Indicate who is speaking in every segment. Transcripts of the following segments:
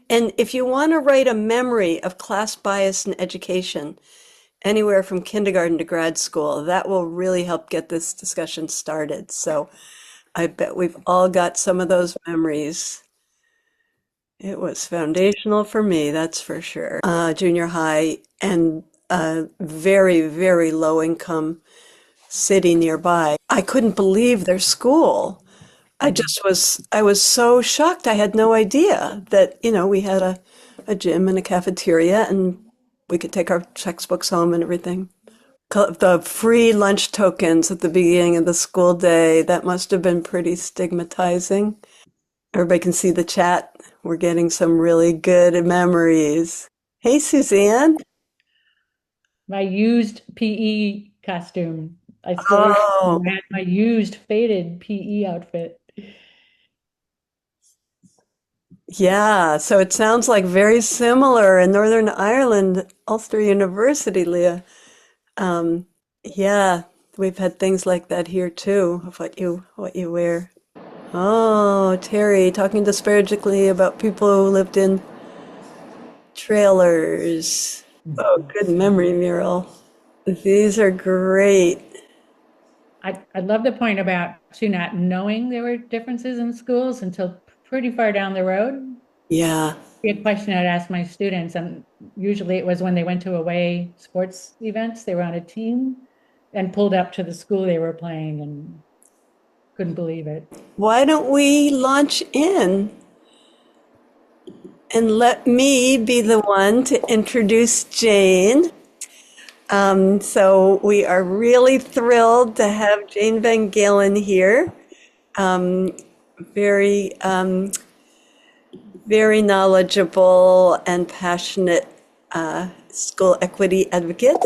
Speaker 1: And if you want to write a memory of class bias in education, anywhere from kindergarten to grad school, that will really help get this discussion started. So I bet we've all got some of those memories. It was foundational for me, that's for sure. Junior high and very, very low income city nearby. I couldn't believe their school. I was so shocked. I had no idea that, we had a gym and a cafeteria and we could take our textbooks home and everything. The free lunch tokens at the beginning of the school day, that must have been pretty stigmatizing. Everybody can see the chat. We're getting some really good memories. Hey, Suzanne.
Speaker 2: My used PE costume. I still remember
Speaker 1: Oh,
Speaker 2: I had my used faded PE outfit.
Speaker 1: yeah. So it sounds like very similar in Northern Ireland, Ulster University, Leah. Um, yeah, we've had things like that here too, of what you wear. Oh, Terry, talking disparagingly about people who lived in trailers. Oh, good memory, Mural. These are great.
Speaker 2: I love the point about too not knowing there were differences in schools until pretty far down the road.
Speaker 1: Yeah.
Speaker 2: Be a question I'd ask my students, and usually it was when they went to away sports events, they were on a team and pulled up to the school they were playing and couldn't believe it.
Speaker 1: Why don't we launch in and let me be the one to introduce Jane? So we are really thrilled to have Jane Van Galen here. Um, very, very knowledgeable and passionate school equity advocate.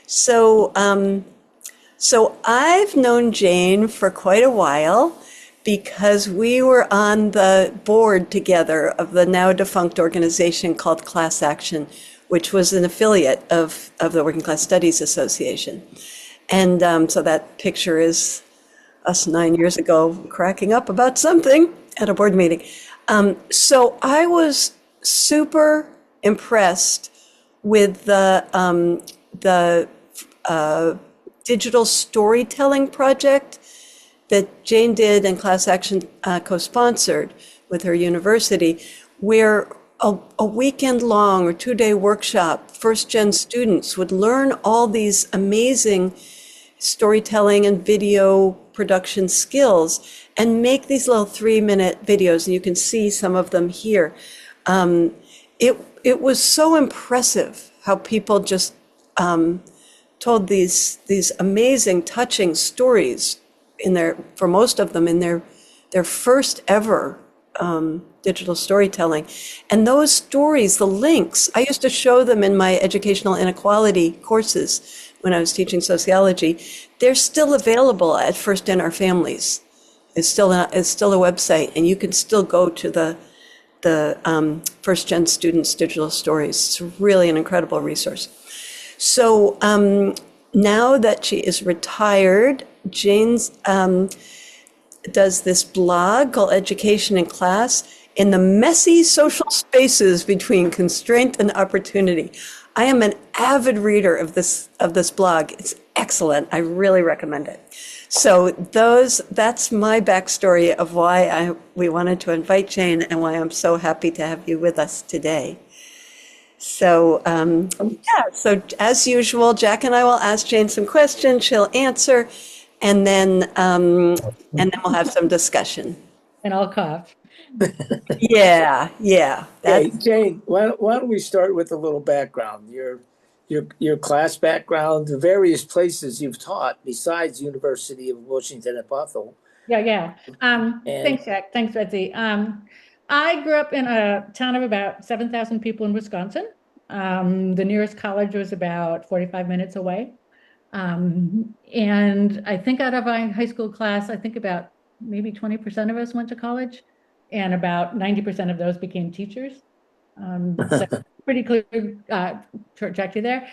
Speaker 1: So, so I've known Jane for quite a while because we were on the board together of the now defunct organization called Class Action, which was an affiliate of the Working Class Studies Association. And so that picture is us 9 years ago cracking up about something at a board meeting. So I was super impressed with the digital storytelling project that Jane did and Class Action co-sponsored with her university, where a weekend long or 2 day workshop, first gen students would learn all these amazing storytelling and video production skills and make these little 3 minute videos. And you can see some of them here. Um, it was so impressive how people just told these amazing, touching stories in their, for most of them, in their first ever digital storytelling. And those stories, the links, I used to show them in my educational inequality courses when I was teaching sociology. They're still available at First in Our Families. It's still a website, and you can still go to the first gen students' digital stories. It's really an incredible resource. So now that she is retired, Jane's does this blog called Education in Class in the messy social spaces between constraint and opportunity. I am an avid reader of this blog. It's excellent. I really recommend it. So that's my backstory of why we wanted to invite Jane and why I'm so happy to have you with us today. So, yeah, so as usual, Jack and I will ask Jane some questions, she'll answer, and then we'll have some discussion.
Speaker 2: And I'll cough.
Speaker 1: Yeah, yeah,
Speaker 3: Okay,
Speaker 1: that's
Speaker 3: Jane, why don't we start with a little background? Your class background, the various places you've taught besides University of Washington at Bothell.
Speaker 2: Yeah, yeah.
Speaker 3: And
Speaker 2: Thanks, Jack. Thanks, Betsy. I grew up in a town of about 7,000 people in Wisconsin. The nearest college was about 45 minutes away. And I think out of my high school class, I think about maybe 20% of us went to college, and about 90% of those became teachers. So pretty clear trajectory there.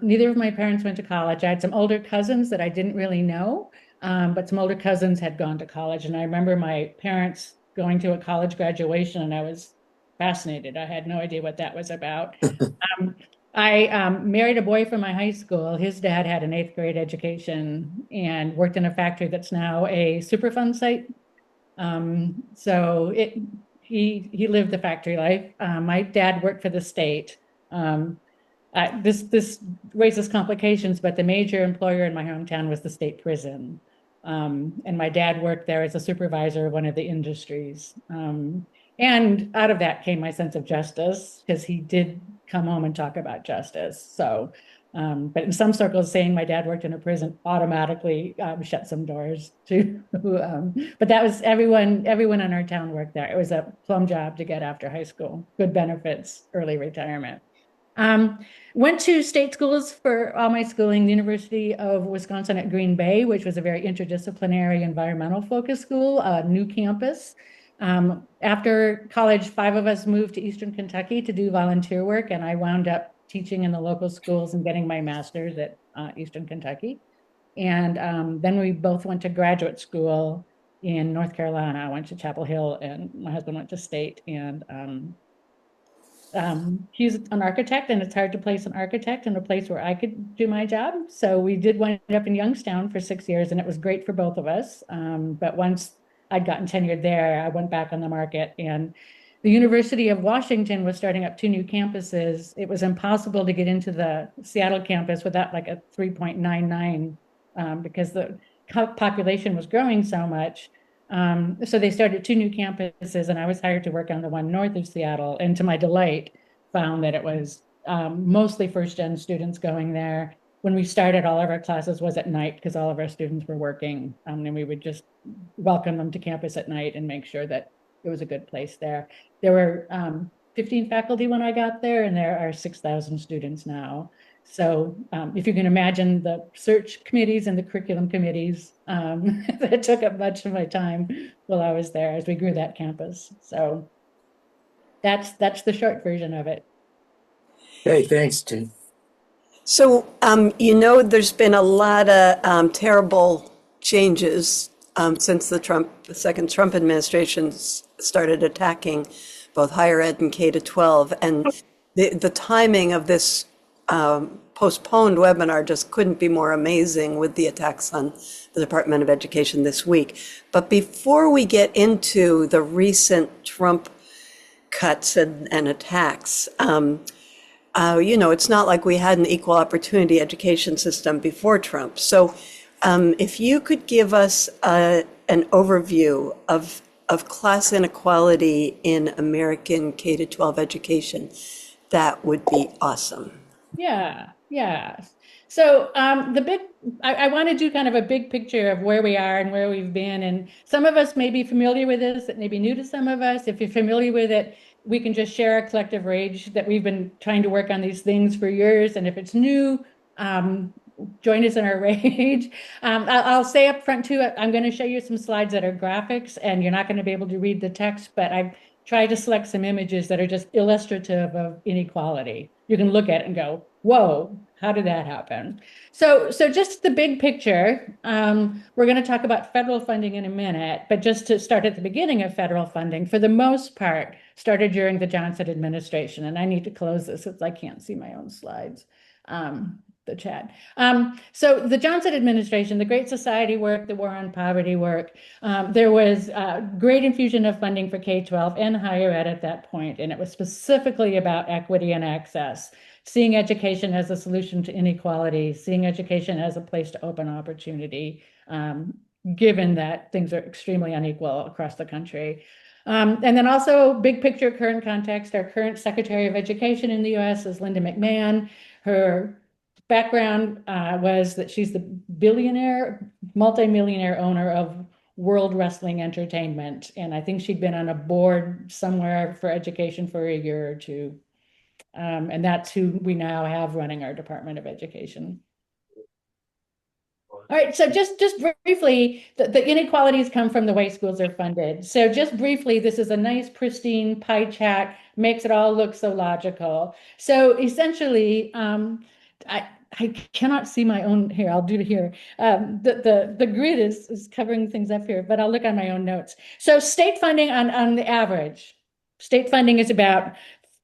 Speaker 2: Neither of my parents went to college. I had some older cousins that I didn't really know, but some older cousins had gone to college. And I remember my parents going to a college graduation, and I was fascinated. I had no idea what that was about. I married a boy from my high school. His dad had an eighth grade education and worked in a factory that's now a Superfund site. So he lived the factory life. My dad worked for the state. This raises complications, but the major employer in my hometown was the state prison. And my dad worked there as a supervisor of one of the industries. And out of that came my sense of justice, because he did come home and talk about justice. So, but in some circles, saying my dad worked in a prison automatically shut some doors too. But that was everyone in our town worked there. It was a plum job to get after high school, good benefits, early retirement. Went to state schools for all my schooling, the University of Wisconsin at Green Bay, which was a very interdisciplinary environmental focused school, a new campus. After college, 5 of us moved to Eastern Kentucky to do volunteer work, and I wound up teaching in the local schools and getting my master's at Eastern Kentucky. And then we both went to graduate school in North Carolina. I went to Chapel Hill, and my husband went to State. And he's an architect, and it's hard to place an architect in a place where I could do my job. So we did wind up in Youngstown for 6 years, and it was great for both of us. But once I'd gotten tenured there, I went back on the market, and the University of Washington was starting up 2 new campuses. It was impossible to get into the Seattle campus without like a 3.99 because the population was growing so much. So they started 2 new campuses, and I was hired to work on the one north of Seattle. And to my delight, found that it was mostly first-gen students going there. When we started, all of our classes was at night because all of our students were working, and we would just welcome them to campus at night and make sure that it was a good place there. There were 15 faculty when I got there, and there are 6,000 students now. So if you can imagine the search committees and the curriculum committees that took up much of my time while I was there as we grew that campus. So that's the short version of it.
Speaker 3: Hey, thanks, Tim.
Speaker 1: So, there's been a lot of terrible changes since the second Trump administration started attacking both higher ed and K to 12. And the timing of this postponed webinar just couldn't be more amazing with the attacks on the Department of Education this week. But before we get into the recent Trump cuts and attacks, it's not like we had an equal opportunity education system before Trump. So if you could give us an overview of class inequality in American K to 12 education, that would be awesome.
Speaker 2: Yeah. So I want to do kind of a big picture of where we are and where we've been. And some of us may be familiar with this, it may be new to some of us. If you're familiar with it, we can just share a collective rage that we've been trying to work on these things for years. And if it's new, join us in our rage. I'll say up front too, I'm going to show you some slides that are graphics, and you're not going to be able to read the text, but I've tried to select some images that are just illustrative of inequality. You can look at it and go, whoa, how did that happen? So just the big picture, we're going to talk about federal funding in a minute, but just to start at the beginning of federal funding, for the most part, started during the Johnson administration. And I need to close this since I can't see my own slides, the chat. So the Johnson administration, the Great Society work, the War on Poverty work, there was a great infusion of funding for K-12 and higher ed at that point, and it was specifically about equity and access, seeing education as a solution to inequality, seeing education as a place to open opportunity, given that things are extremely unequal across the country. And then also big picture, current context, our current Secretary of Education in the US is Linda McMahon. Her background was that she's the multimillionaire owner of World Wrestling Entertainment. And I think she'd been on a board somewhere for education for a year or two. And that's who we now have running our Department of Education. All right, so just briefly, the inequalities come from the way schools are funded. So just briefly, this is a nice pristine pie chart, makes it all look so logical. So essentially, I cannot see my own here. I'll do it here. The grid is covering things up here, but I'll look on my own notes. So state funding on the average. State funding is about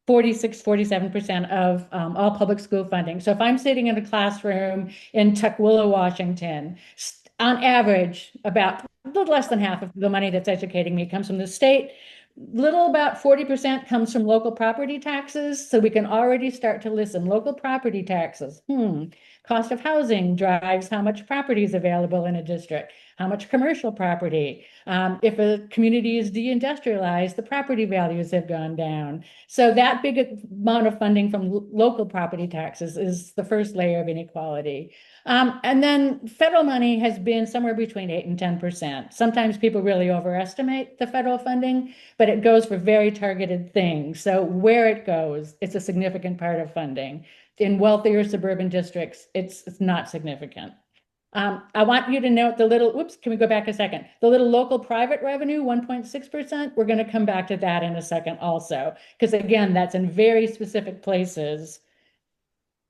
Speaker 2: 47% of all public school funding. So if I'm sitting in a classroom in Tukwila, Washington, on average, about a little less than half of the money that's educating me comes from the state. Little about 40% comes from local property taxes. So we can already start to listen. Local property taxes. Cost of housing drives how much property is available in a district, how much commercial property. If a community is deindustrialized, the property values have gone down. So that big amount of funding from local property taxes is the first layer of inequality. And then federal money has been somewhere between 8 and 10%. Sometimes people really overestimate the federal funding, but it goes for very targeted things. So where it goes, it's a significant part of funding. In wealthier suburban districts, it's not significant. I want you to note the little, whoops, can we go back a second? The little local private revenue, 1.6%, we're going to come back to that in a second also, because again, that's in very specific places,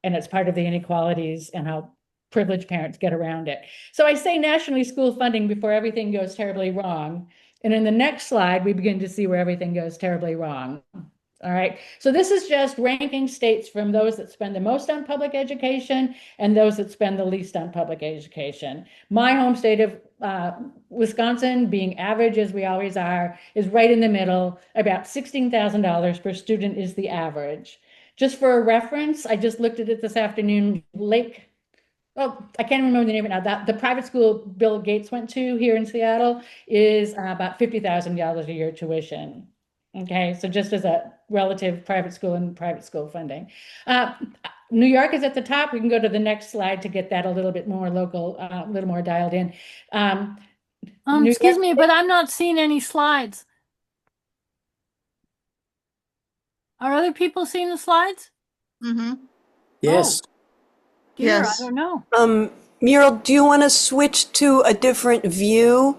Speaker 2: and it's part of the inequalities and how privileged parents get around it. So I say nationally school funding before everything goes terribly wrong. And in the next slide, we begin to see where everything goes terribly wrong. All right, so this is just ranking states from those that spend the most on public education and those that spend the least on public education. My home state of Wisconsin, being average as we always are, is right in the middle. About $16,000 per student is the average. Just for a reference, I just looked at it this afternoon, I can't remember the name of it now. The private school Bill Gates went to here in Seattle is about $50,000 a year tuition. Okay, so just as a relative private school and private school funding. New York is at the top. We can go to the next slide to get that a little bit more local, a little more dialed in.
Speaker 4: Excuse me, but I'm not seeing any slides. Are other people seeing the slides?
Speaker 3: Yes.
Speaker 4: Dear,
Speaker 1: Yes.
Speaker 4: I don't know.
Speaker 1: Muriel, do you want to switch to a different view?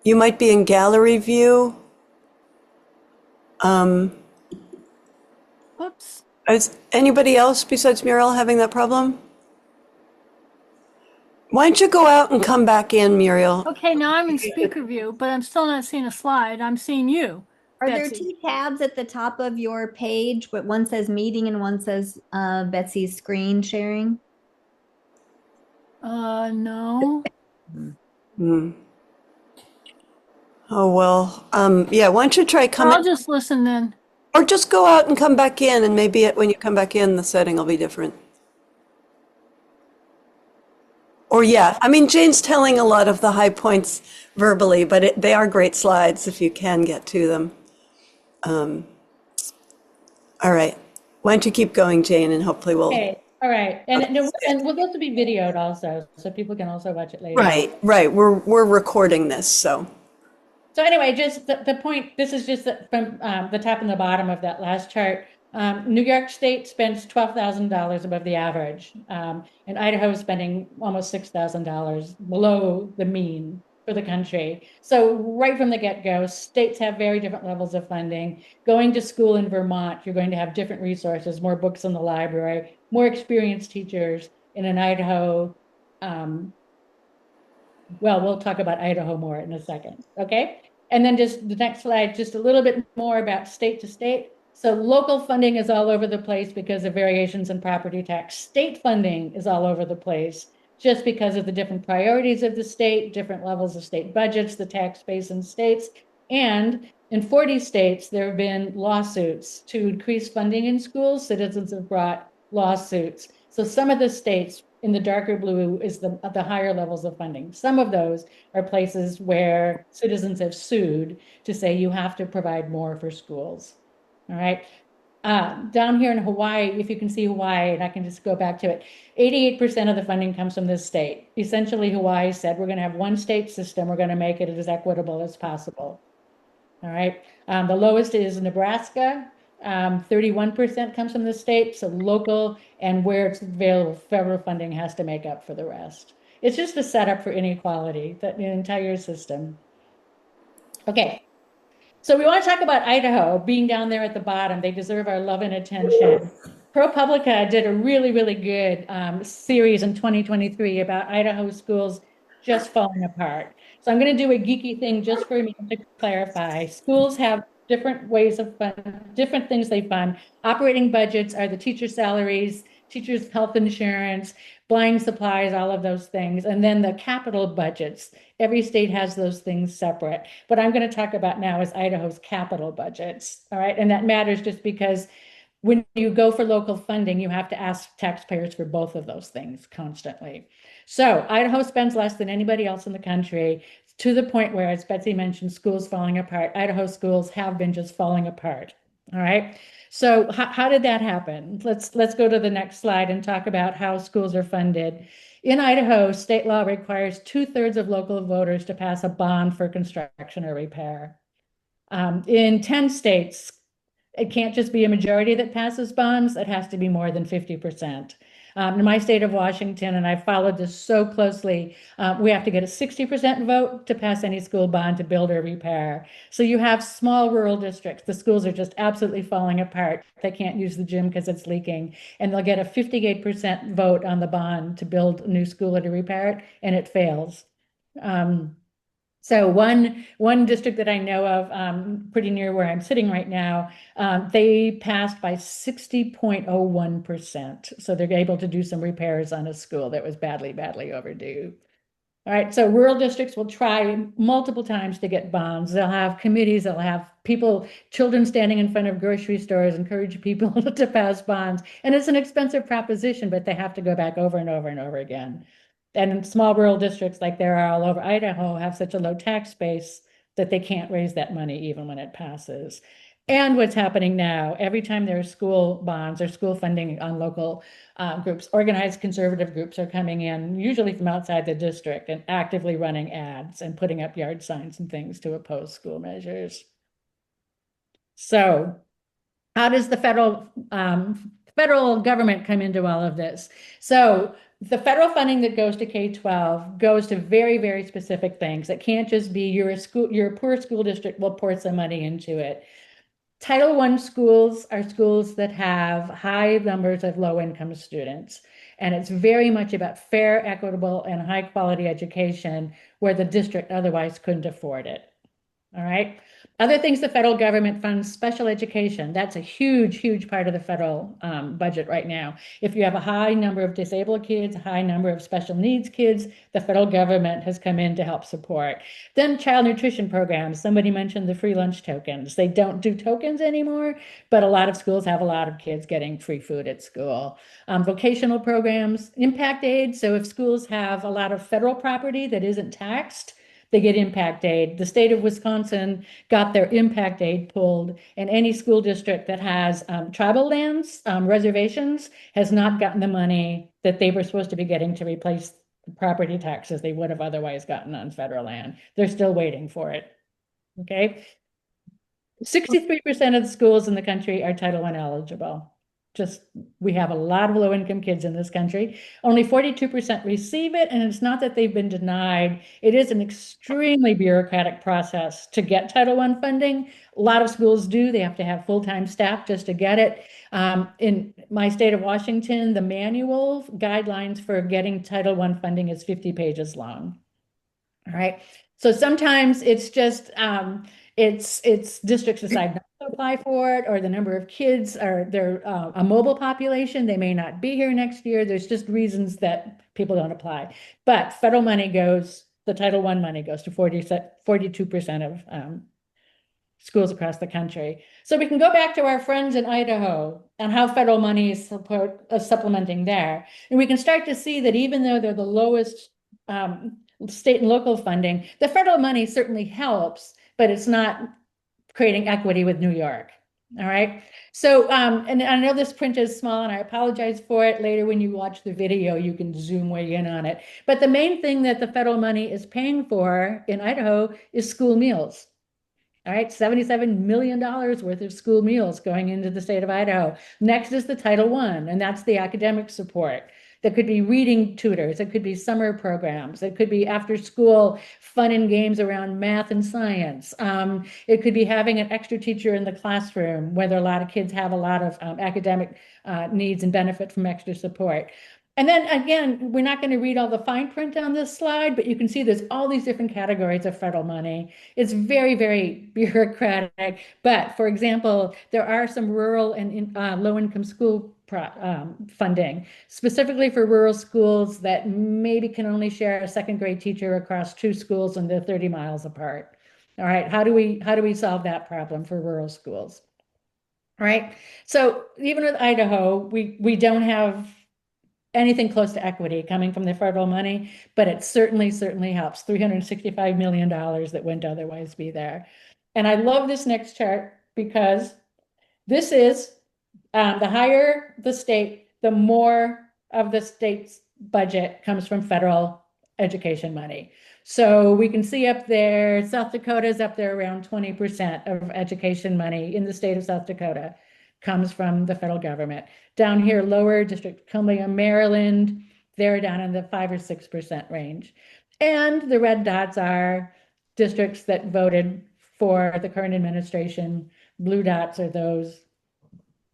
Speaker 1: You might be in gallery view.
Speaker 4: Oops.
Speaker 1: Is anybody else besides Muriel having that problem? Why don't you go out and come back in, Muriel?
Speaker 4: Okay, now I'm in speaker view, but I'm still not seeing a slide. I'm seeing you.
Speaker 5: Are there
Speaker 4: Betsy.
Speaker 5: two tabs at the top of your page, but one says meeting and one says Betsy's screen sharing?
Speaker 4: No.
Speaker 1: Oh, well, yeah, why don't you try
Speaker 4: I'll
Speaker 1: coming,
Speaker 4: just listen then.
Speaker 1: or just go out and come back in, and maybe when you come back in, the setting will be different. Or yeah, I mean, Jane's telling a lot of the high points verbally, but they are great slides if you can get to them. All right, why don't you keep going, Jane, and hopefully we'll.
Speaker 2: Okay, all right, and will this be videoed also, so people can also watch it later.
Speaker 1: Right. We're recording this, so.
Speaker 2: So anyway, just the point, this is just from the top and the bottom of that last chart. New York State spends $12,000 above the average, and Idaho is spending almost $6,000 below the mean for the country. So right from the get-go, states have very different levels of funding. Going to school in Vermont, you're going to have different resources, more books in the library, more experienced teachers. In an Idaho, well, we'll talk about Idaho more in a second, okay? And then just the next slide, just a little bit more about state to state. So local funding is all over the place because of variations in property tax. State funding is all over the place just because of the different priorities of the state, different levels of state budgets, the tax base in states. And in 40 states, there have been lawsuits to increase funding in schools. Citizens have brought lawsuits. So some of the states in the darker blue is the higher levels of funding. Some of those are places where citizens have sued to say you have to provide more for schools. All right. Down here in Hawaii, if you can see Hawaii, and I can just go back to it, 88% of the funding comes from this state. Essentially, Hawaii said, we're going to have one state system. We're going to make it as equitable as possible. All right. The lowest is Nebraska. 31% comes from the state, so local, and where it's available, federal funding has to make up for the rest. It's just a setup for inequality, the entire system. Okay. So we want to talk about Idaho being down there at the bottom. They deserve our love and attention. ProPublica did a really, really good series in 2023 about Idaho schools just falling apart. So I'm going to do a geeky thing just for a minute to clarify. Schools have different ways of fund, different things they fund. Operating budgets are the teacher salaries, teachers' health insurance, buying supplies, all of those things. And then the capital budgets. Every state has those things separate. What I'm going to talk about now is Idaho's capital budgets. All right. And that matters just because when you go for local funding, you have to ask taxpayers for both of those things constantly. So Idaho spends less than anybody else in the country, to the point where, as Betsy mentioned, schools falling apart. Idaho schools have been just falling apart. All right. So how did that happen? Let's go to the next slide and talk about how schools are funded. In Idaho, state law requires 2/3 of local voters to pass a bond for construction or repair. In 10 states, it can't just be a majority that passes bonds. It has to be more than 50%. In my state of Washington, and I've followed this so closely, we have to get a 60% vote to pass any school bond to build or repair. So you have small rural districts. The schools are just absolutely falling apart. They can't use the gym because it's leaking. And they'll get a 58% vote on the bond to build a new school or to repair it, and it fails. So one district that I know of, pretty near where I'm sitting right now, they passed by 60.01%. So they're able to do some repairs on a school that was badly, badly overdue. All right, so rural districts will try multiple times to get bonds. They'll have committees, they'll have people, children standing in front of grocery stores, encourage people to pass bonds. And it's an expensive proposition, but they have to go back over and over and over again. And small rural districts like there are all over Idaho have such a low tax base that they can't raise that money even when it passes. And what's happening now, every time there are school bonds or school funding on local groups, organized conservative groups are coming in, usually from outside the district, and actively running ads and putting up yard signs and things to oppose school measures. So how does the federal government come into all of this? So the federal funding that goes to K-12 goes to very, very specific things. It can't just be you're a poor school district, we'll pour some money into it. Title I schools are schools that have high numbers of low-income students. And it's very much about fair, equitable, and high-quality education where the district otherwise couldn't afford it. All right. Other things the federal government funds: special education. That's a huge, huge part of the federal budget right now. If you have a high number of disabled kids, a high number of special needs kids, the federal government has come in to help support. Then child nutrition programs. Somebody mentioned the free lunch tokens. They don't do tokens anymore, but a lot of schools have a lot of kids getting free food at school. Vocational programs, impact aid. So if schools have a lot of federal property that isn't taxed, they get impact aid. The state of Wisconsin got their impact aid pulled, and any school district that has tribal lands, reservations, has not gotten the money that they were supposed to be getting to replace the property taxes they would have otherwise gotten on federal land. They're still waiting for it. Okay. 63% of the schools in the country are Title I eligible. We have a lot of low-income kids in this country. Only 42% receive it, and it's not that they've been denied. It is an extremely bureaucratic process to get Title I funding. A lot of schools do. They have to have full-time staff just to get it. In my state of Washington, the manual guidelines for getting Title I funding is 50 pages long. All right. So sometimes it's just it's districts decide not to apply for it, or the number of kids are they're a mobile population. They may not be here next year. There's just reasons that people don't apply. But federal money goes, the Title I money goes to 42% of schools across the country. So we can go back to our friends in Idaho and how federal money is supplementing there. And we can start to see that even though they're the lowest state and local funding, the federal money certainly helps, but it's not creating equity with New York. All right. So, and I know this print is small and I apologize for it. Later, when you watch the video, you can zoom way in on it. But the main thing that the federal money is paying for in Idaho is school meals. All right, $77 million worth of school meals going into the state of Idaho. Next is the Title I, and that's the academic support. There could be reading tutors, it could be summer programs, it could be after school fun and games around math and science. It could be having an extra teacher in the classroom, whether a lot of kids have a lot of academic needs and benefit from extra support. And then again, we're not going to read all the fine print on this slide, but you can see there's all these different categories of federal money. It's very, very bureaucratic. But for example, there are some rural and low-income school funding, specifically for rural schools that maybe can only share a second grade teacher across 2 schools and they're 30 miles apart. All right, how do we solve that problem for rural schools? All right, so even with Idaho, we don't have anything close to equity coming from the federal money, but it certainly helps. $365 million that wouldn't otherwise be there. And I love this next chart because this is the higher the state, the more of the state's budget comes from federal education money. So we can see up there, South Dakota is up there around 20% of education money in the state of South Dakota comes from the federal government. Down here, lower District of Columbia, Maryland, they're down in the 5 or 6% range. And the red dots are districts that voted for the current administration. Blue dots are those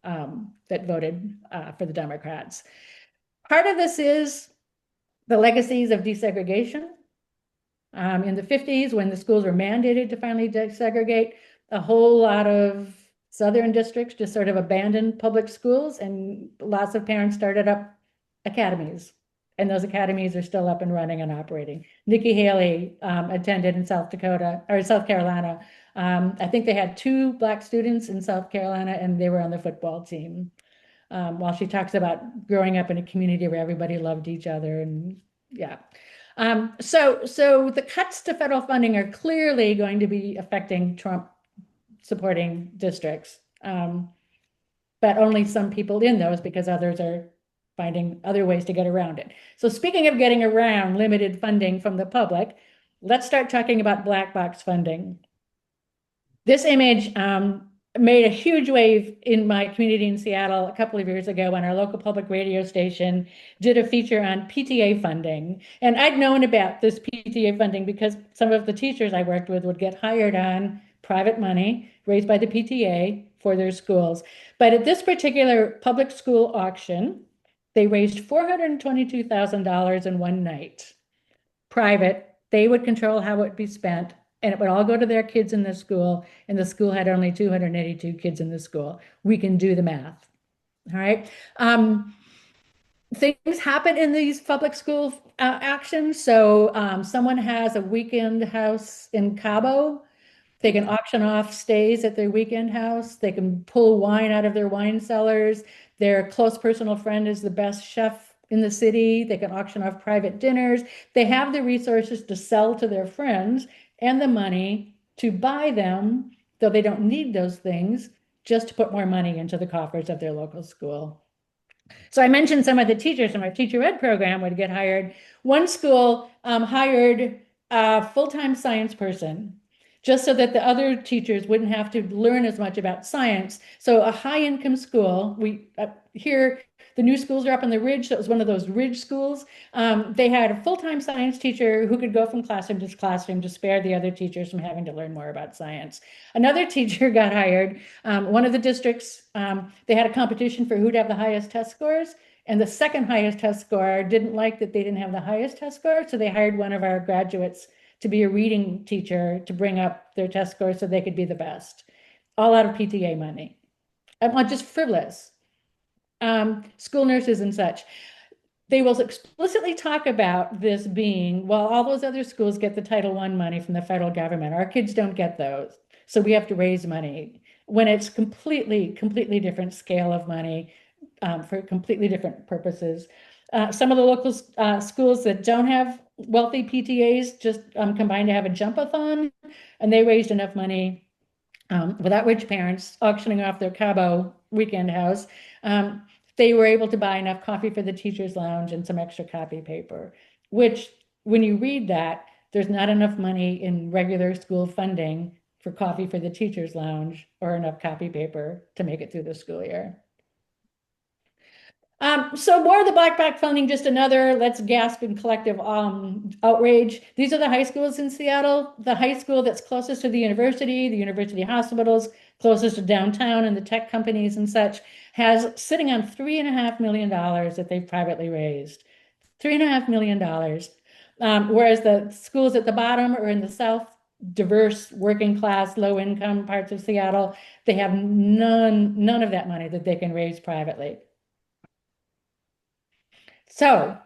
Speaker 2: that voted for the Democrats. Part of this is the legacies of desegregation. In the 50s, when the schools were mandated to finally desegregate, a whole lot of southern districts just sort of abandoned public schools, and lots of parents started up academies. And those academies are still up and running and operating. Nikki Haley attended in South Dakota or South Carolina. I think they had 2 Black students in South Carolina, and they were on the football team. While she talks about growing up in a community where everybody loved each other, and yeah. So the cuts to federal funding are clearly going to be affecting Trump supporting districts, but only some people in those because others are finding other ways to get around it. So speaking of getting around limited funding from the public, let's start talking about black box funding. This image made a huge wave in my community in Seattle a couple of years ago when our local public radio station did a feature on PTA funding. And I'd known about this PTA funding because some of the teachers I worked with would get hired on private money raised by the PTA for their schools. But at this particular public school auction, they raised $422,000 in one night. Private, they would control how it would be spent, and it would all go to their kids in the school, and the school had only 282 kids in the school. We can do the math, all right? Things happen in these public school actions. So someone has a weekend house in Cabo. They can auction off stays at their weekend house. They can pull wine out of their wine cellars. Their close personal friend is the best chef in the city. They can auction off private dinners. They have the resources to sell to their friends and the money to buy them, though they don't need those things, just to put more money into the coffers of their local school. So I mentioned some of the teachers in my teacher ed program would get hired. One school hired a full-time science person just so that the other teachers wouldn't have to learn as much about science. So a high-income school, here, the new schools are up on the ridge. That was one of those ridge schools. They had a full-time science teacher who could go from classroom to classroom to spare the other teachers from having to learn more about science. Another teacher got hired. One of the districts, they had a competition for who'd have the highest test scores. And the second highest test score didn't like that they didn't have the highest test score. So they hired one of our graduates to be a reading teacher to bring up their test scores so they could be the best, all out of PTA money. I'm just frivolous. School nurses and such. They will explicitly talk about this being, well, all those other schools get the Title I money from the federal government. Our kids don't get those. So we have to raise money when it's completely different scale of money for completely different purposes. Some of the local schools that don't have wealthy PTAs just combined to have a jump-a-thon, and they raised enough money without rich parents auctioning off their Cabo weekend house. They were able to buy enough coffee for the teacher's lounge and some extra copy paper, which when you read that, there's not enough money in regular school funding for coffee for the teacher's lounge or enough copy paper to make it through the school year. So more of the black box funding, just another let's gasp in collective outrage. These are the high schools in Seattle. The high school that's closest to the university hospitals, closest to downtown and the tech companies and such, has sitting on $3.5 million that they've privately raised. $3.5 million. Whereas the schools at the bottom or in the south, diverse working class, low income parts of Seattle, they have none of that money that they can raise privately. So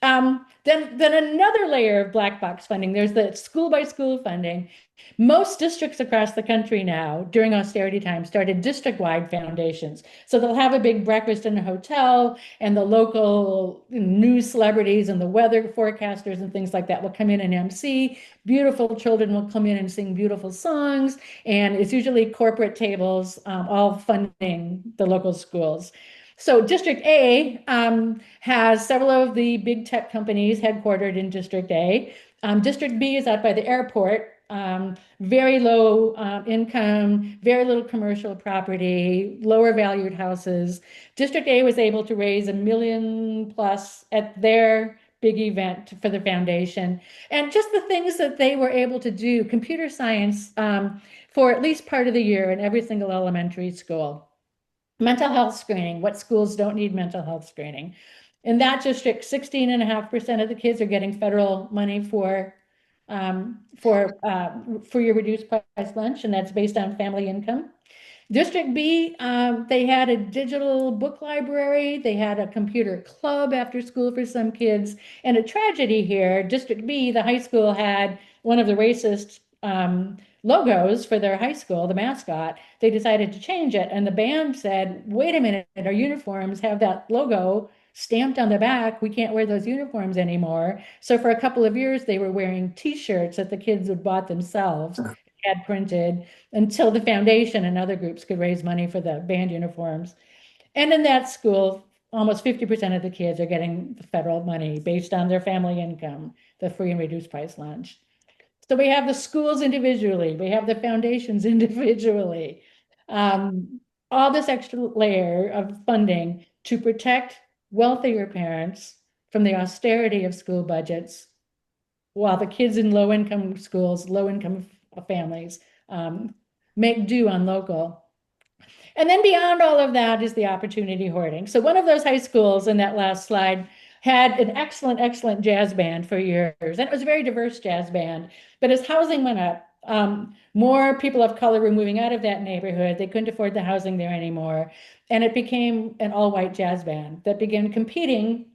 Speaker 2: then another layer of black box funding, there's the school by school funding. Most districts across the country now, during austerity time, started district-wide foundations. So they'll have a big breakfast in a hotel, and the local news celebrities and the weather forecasters and things like that will come in and MC. Beautiful children will come in and sing beautiful songs, and it's usually corporate tables, all funding the local schools. So District A has several of the big tech companies headquartered in District A. District B is out by the airport, very low income, very little commercial property, lower valued houses. District A was able to raise $1 million plus at their big event for the foundation. And just the things that they were able to do, computer science for at least part of the year in every single elementary school. Mental health screening, what schools don't need mental health screening. In that district, 16.5% of the kids are getting federal money for your reduced price lunch, and that's based on family income. District B, they had a digital book library, they had a computer club after school for some kids, and a tragedy here, District B, the high school had one of the racist logos for their high school, the mascot. They decided to change it, and the band said, wait a minute, our uniforms have that logo stamped on the back. We can't wear those uniforms anymore. So for a couple of years, they were wearing T-shirts that the kids had bought themselves, had printed, until the foundation and other groups could raise money for the band uniforms. And in that school, almost 50% of the kids are getting the federal money based on their family income, the free and reduced price lunch. So we have the schools individually, we have the foundations individually, all this extra layer of funding to protect wealthier parents from the austerity of school budgets, while the kids in low-income schools, low-income families make do on local. And then beyond all of that is the opportunity hoarding. So one of those high schools in that last slide had an excellent jazz band for years. And it was a very diverse jazz band. But as housing went up, more people of color were moving out of that neighborhood. They couldn't afford the housing there anymore. And it became an all-white jazz band that began competing.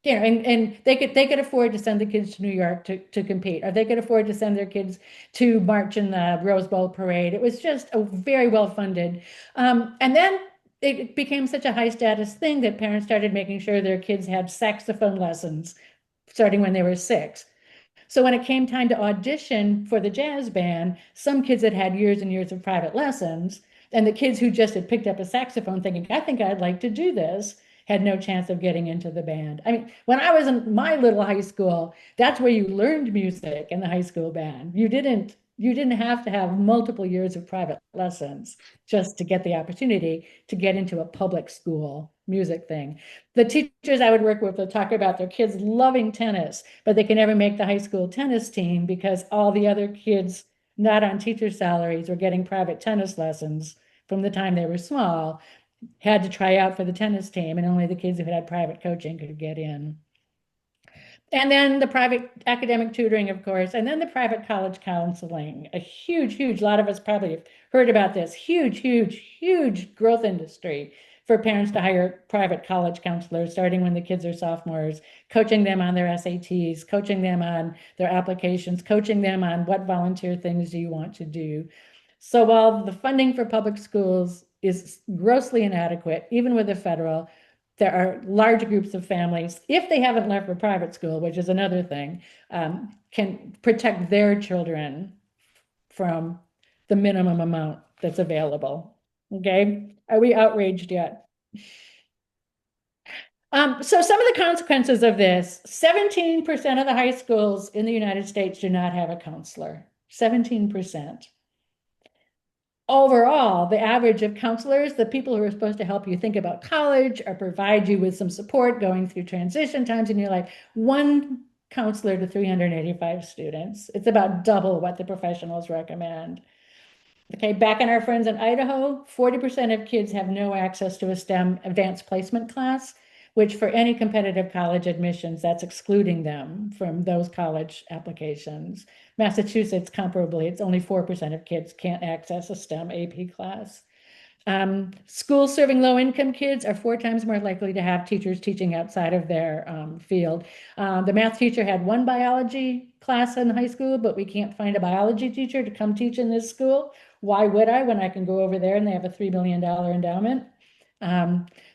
Speaker 2: And they could afford to send the kids to New York to compete, or they could afford to send their kids to march in the Rose Bowl parade. It was just a very well funded. And then it became such a high status thing that parents started making sure their kids had saxophone lessons starting when they were 6. So when it came time to audition for the jazz band, some kids had had years and years of private lessons, and the kids who just had picked up a saxophone thinking, I think I'd like to do this, had no chance of getting into the band. I mean, when I was in my little high school, that's where you learned music, in the high school band. You didn't have to have multiple years of private lessons just to get the opportunity to get into a public school music thing. The teachers I would work with would talk about their kids loving tennis, but they can never make the high school tennis team because all the other kids not on teacher salaries were getting private tennis lessons from the time they were small, had to try out for the tennis team, and only the kids who had private coaching could get in. And then the private academic tutoring, of course, and then the private college counseling, a huge, a lot of us probably have heard about this, huge growth industry for parents to hire private college counselors, starting when the kids are sophomores, coaching them on their SATs, coaching them on their applications, coaching them on what volunteer things do you want to do. So while the funding for public schools is grossly inadequate, even with the federal, there are large groups of families, if they haven't left for private school, which is another thing, can protect their children from the minimum amount that's available. Okay, are we outraged yet? So some of the consequences of this, 17% of the high schools in the United States do not have a counselor, 17%. Overall, the average of counselors, the people who are supposed to help you think about college or provide you with some support going through transition times in your life, 1 counselor to 385 students. It's about double what the professionals recommend. Okay, back in our friends in Idaho, 40% of kids have no access to a STEM advanced placement class, which for any competitive college admissions, that's excluding them from those college applications. Massachusetts, comparably, it's only 4% of kids can't access a STEM AP class. Schools serving low-income kids are 4 times more likely to have teachers teaching outside of their field. The math teacher had 1 biology class in high school, but we can't find a biology teacher to come teach in this school. Why would I when I can go over there and they have a $3 million endowment?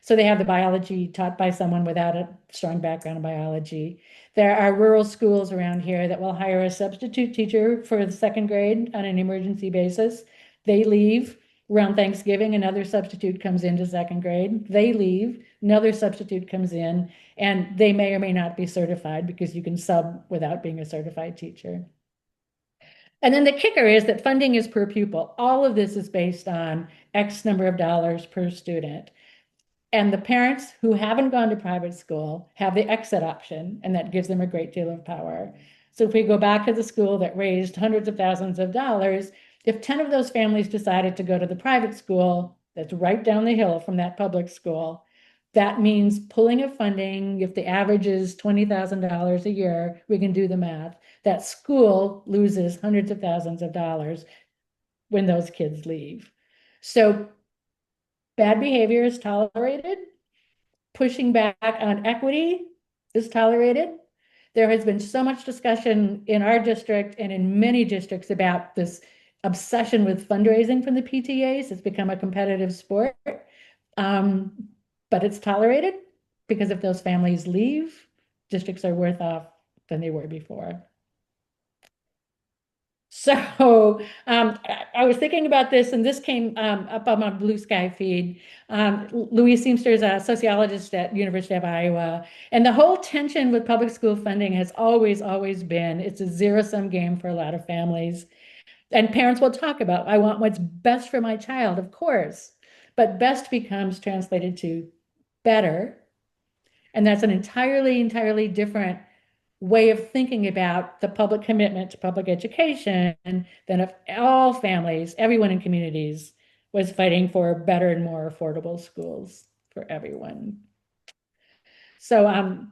Speaker 2: So they have the biology taught by someone without a strong background in biology. There are rural schools around here that will hire a substitute teacher for the 2nd grade on an emergency basis. They leave. Around Thanksgiving, another substitute comes into 2nd grade. They leave, another substitute comes in, and they may or may not be certified because you can sub without being a certified teacher. And then the kicker is that funding is per pupil. All of this is based on X number of dollars per student. And the parents who haven't gone to private school have the exit option, and that gives them a great deal of power. So if we go back to the school that raised hundreds of thousands of dollars, if 10 of those families decided to go to the private school that's right down the hill from that public school, that means pulling of funding. If the average is $20,000 a year, we can do the math. That school loses hundreds of thousands of dollars when those kids leave. So bad behavior is tolerated. Pushing back on equity is tolerated. There has been so much discussion in our district and in many districts about this obsession with fundraising from the PTAs. It's become a competitive sport, but it's tolerated because if those families leave, districts are worse off than they were before. So I was thinking about this, and this came up on my Blue Sky feed. Louise Seamster is a sociologist at University of Iowa, and the whole tension with public school funding has always been it's a zero-sum game for a lot of families. And parents will talk about, I want what's best for my child, of course, but best becomes translated to better. And that's an entirely different way of thinking about the public commitment to public education than if all families, everyone in communities was fighting for better and more affordable schools for everyone. So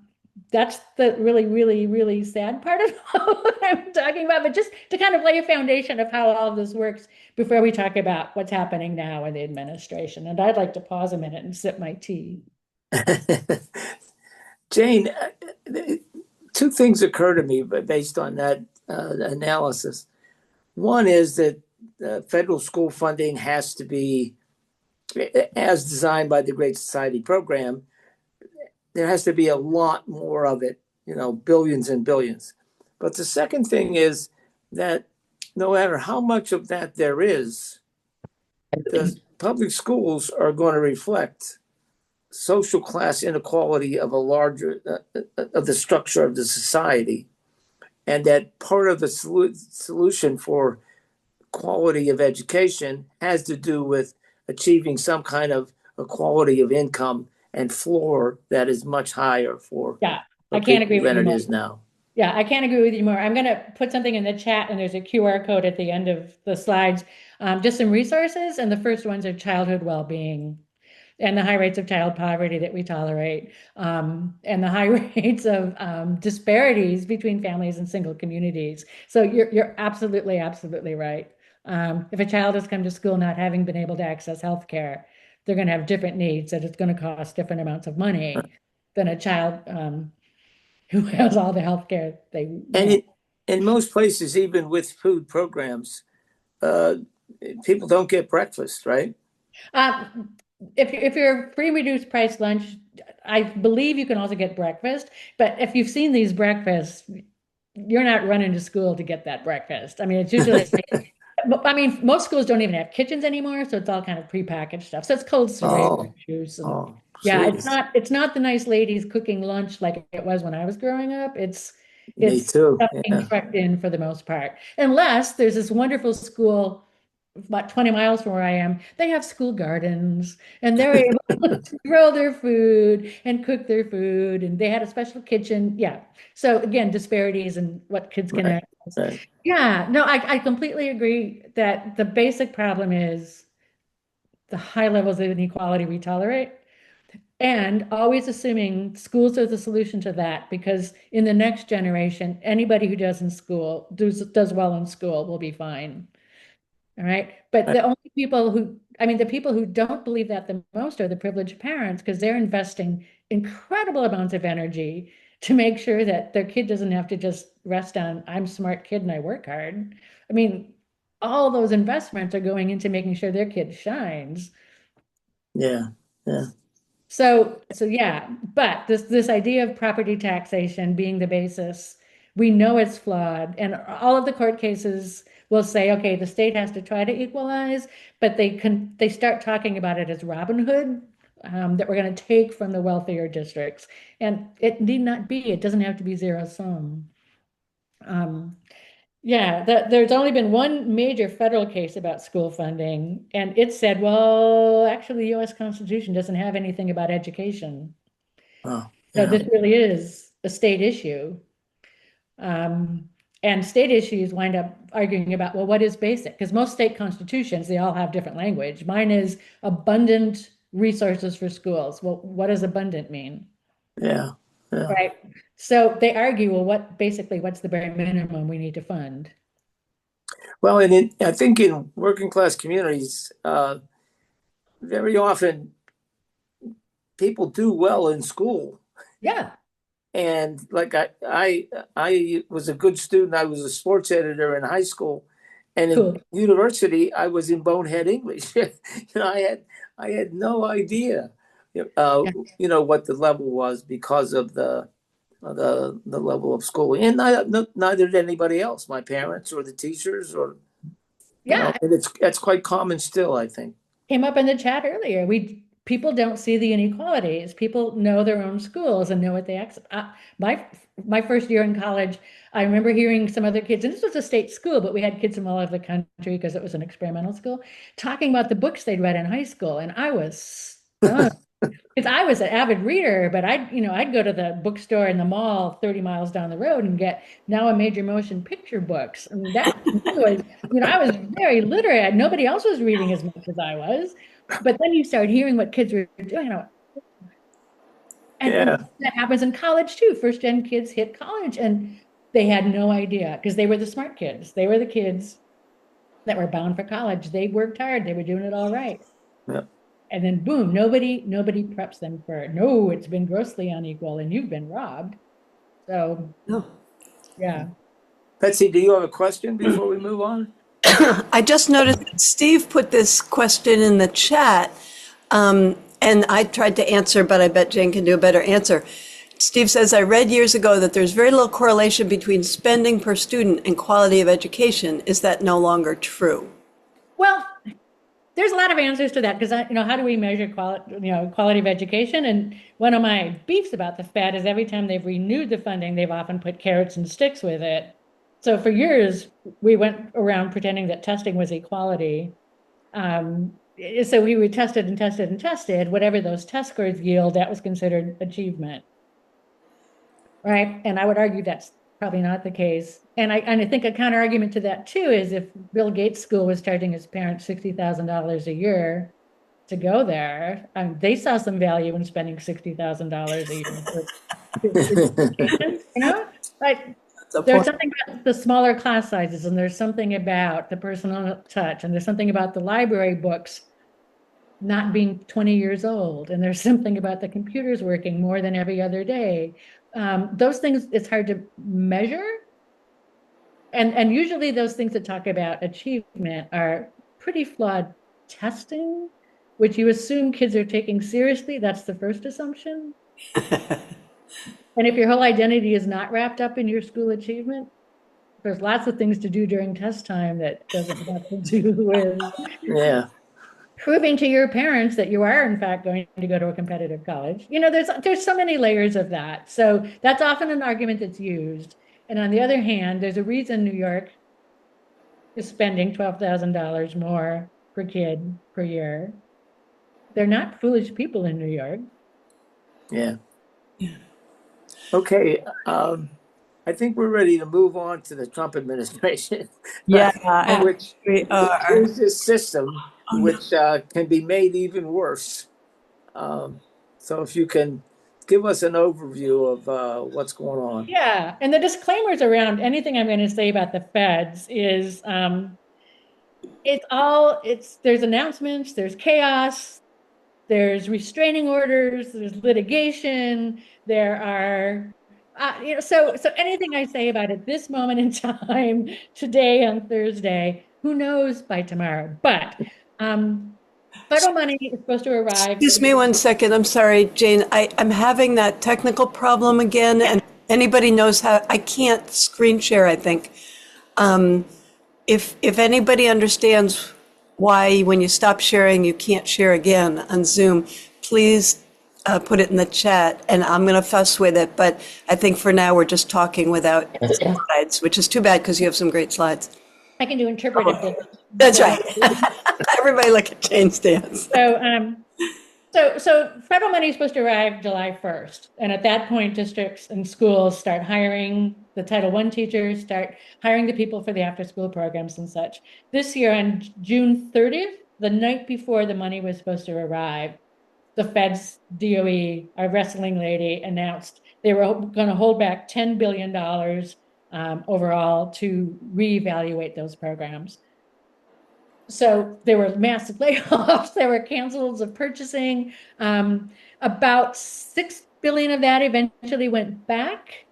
Speaker 2: that's the really sad part of what I'm talking about, but just to kind of lay a foundation of how all of this works before we talk about what's happening now in the administration. And I'd like to pause a minute and sip my tea.
Speaker 3: Jane, 2 things occur to me based on that analysis. One is that federal school funding has to be, as designed by the Great Society program, there has to be a lot more of it, billions and billions. But the second thing is that no matter how much of that there is, the public schools are going to reflect social class inequality of a larger of the structure of the society, and that part of the solution for quality of education has to do with achieving some kind of equality of income and floor that is much higher for
Speaker 2: I can't agree with
Speaker 3: than
Speaker 2: you
Speaker 3: it
Speaker 2: more.
Speaker 3: is now.
Speaker 2: Yeah, I can't agree with you more. I'm going to put something in the chat, and there's a QR code at the end of the slides, just some resources. And the first ones are childhood well-being and the high rates of child poverty that we tolerate, and the high rates of disparities between families and single communities. So you're absolutely right. If a child has come to school not having been able to access healthcare, they're going to have different needs, and it's going to cost different amounts of money than a child who has all the healthcare they want.
Speaker 3: And in most places, even with food programs, people don't get breakfast, right?
Speaker 2: If you're free reduced price lunch, I believe you can also get breakfast. But if you've seen these breakfasts, you're not running to school to get that breakfast. I mean, it's usually, most schools don't even have kitchens anymore, so it's all kind of prepackaged stuff. So it's cold cereal juice. And, yeah, it's not the nice ladies cooking lunch like it was when I was growing up. It's something trucked in for the most part, unless there's this wonderful school about 20 miles from where I am. They have school gardens, and they're able to grow their food and cook their food, and they had a special kitchen. Yeah. So again, disparities in what kids can
Speaker 3: Right.
Speaker 2: Yeah, no, I completely agree that the basic problem is the high levels of inequality we tolerate. And always assuming schools are the solution to that, because in the next generation, anybody who does well in school will be fine. All right. But the only people who, I mean, the people who don't believe that the most are the privileged parents, because they're investing incredible amounts of energy to make sure that their kid doesn't have to just rest on, I'm a smart kid and I work hard. I mean, all those investments are going into making sure their kid shines.
Speaker 3: Yeah. Yeah.
Speaker 2: So yeah, but this idea of property taxation being the basis, we know it's flawed, and all of the court cases will say, okay, the state has to try to equalize, but they start talking about it as Robin Hood, that we're going to take from the wealthier districts, and it need not be. It doesn't have to be zero sum. Yeah, there's only been one major federal case about school funding, and it said, well, actually, the US Constitution doesn't have anything about education.
Speaker 3: Oh,
Speaker 2: So
Speaker 3: yeah.
Speaker 2: this really is a state issue. Um, and state issues wind up arguing about, well, what is basic? Because most state constitutions, they all have different language. Mine is abundant resources for schools. Well, what does abundant mean?
Speaker 3: Yeah. Yeah.
Speaker 2: Right. So they argue, well, what's the bare minimum we need to fund?
Speaker 3: Well, and I think in working class communities, very often people do well in school.
Speaker 2: Yeah.
Speaker 3: And like I was a good student. I was a sports editor in high school, and in
Speaker 2: Cool.
Speaker 3: university, I was in bonehead English. I had no idea, uh,
Speaker 2: Yeah.
Speaker 3: what the level was because of the level of schooling, and neither did anybody else, my parents or the teachers, or
Speaker 2: Yeah.
Speaker 3: and that's quite common still, I think.
Speaker 2: Came up in the chat earlier. People don't see the inequalities. People know their own schools and know what they accept. My first year in college, I remember hearing some other kids, and this was a state school, but we had kids from all over the country because it was an experimental school, talking about the books they'd read in high school, and I was stunned. Because I was an avid reader, but I'd go to the bookstore in the mall 30 miles down the road and get Now a Major Motion Picture books. And that to me was, I was very literate. Nobody else was reading as much as I was. But then you start hearing what kids were doing, and
Speaker 3: Yeah.
Speaker 2: that happens in college too. First gen kids hit college and they had no idea because they were the smart kids. They were the kids that were bound for college. They worked hard. They were doing it all right.
Speaker 3: Yeah.
Speaker 2: And then boom, nobody preps them for, no, it's been grossly unequal and you've been robbed. So
Speaker 1: No.
Speaker 2: yeah.
Speaker 3: Betsy, do you have a question before we move on?
Speaker 1: I just noticed that Steve put this question in the chat, and I tried to answer, but I bet Jane can do a better answer. Steve says, I read years ago that there's very little correlation between spending per student and quality of education. Is that no longer true?
Speaker 2: Well, there's a lot of answers to that because how do we measure quality of education? And one of my beefs about the Fed is every time they've renewed the funding, they've often put carrots and sticks with it. So for years, we went around pretending that testing was equality. So we would tested and tested and tested. Whatever those test scores yield, that was considered achievement, right? And I would argue that's probably not the case. And I think a counter argument to that too is if Bill Gates' school was charging his parents $60,000 a year to go there, they saw some value in spending $60,000 a year for education, like. There's something about the smaller class sizes, and there's something about the personal touch, and there's something about the library books not being 20 years old, and there's something about the computers working more than every other day. Those things, it's hard to measure. And usually those things that talk about achievement are pretty flawed testing, which you assume kids are taking seriously. That's the first assumption. And if your whole identity is not wrapped up in your school achievement, there's lots of things to do during test time that doesn't have to do with
Speaker 3: Yeah.
Speaker 2: proving to your parents that you are in fact going to go to a competitive college. There's so many layers of that. So that's often an argument that's used. And on the other hand, there's a reason New York is spending $12,000 more per kid per year. They're not foolish people in New York.
Speaker 3: Yeah. Okay. I think we're ready to move on to the Trump administration,
Speaker 1: Yeah,
Speaker 3: which
Speaker 1: we are.
Speaker 3: is this system
Speaker 1: Oh, no.
Speaker 3: which can be made even worse. So if you can give us an overview of what's going on.
Speaker 2: Yeah, and the disclaimers around anything I'm going to say about the feds is there's announcements, there's chaos, there's restraining orders, there's litigation, there are so anything I say about it this moment in time, today on Thursday, who knows by tomorrow. But federal money is supposed to arrive.
Speaker 1: Excuse me one second. I'm sorry, Jane. I'm having that technical problem again, and anybody knows how, I can't screen share, I think. If anybody understands why when you stop sharing, you can't share again on Zoom, please put it in the chat, and I'm going to fuss with it. But I think for now, we're just talking without slides, which is too bad because you have some great slides.
Speaker 2: I can do interpretive dance.
Speaker 1: That's right. Everybody look at Jane's dance.
Speaker 2: So federal money is supposed to arrive July 1st. And at that point, districts and schools start hiring the Title I teachers, start hiring the people for the after-school programs and such. This year on June 30th, the night before the money was supposed to arrive, the Fed's DOE, our wrestling lady, announced they were going to hold back $10 billion overall to reevaluate those programs. So there were massive layoffs, there were cancels of purchasing. About $6 billion of that eventually went back,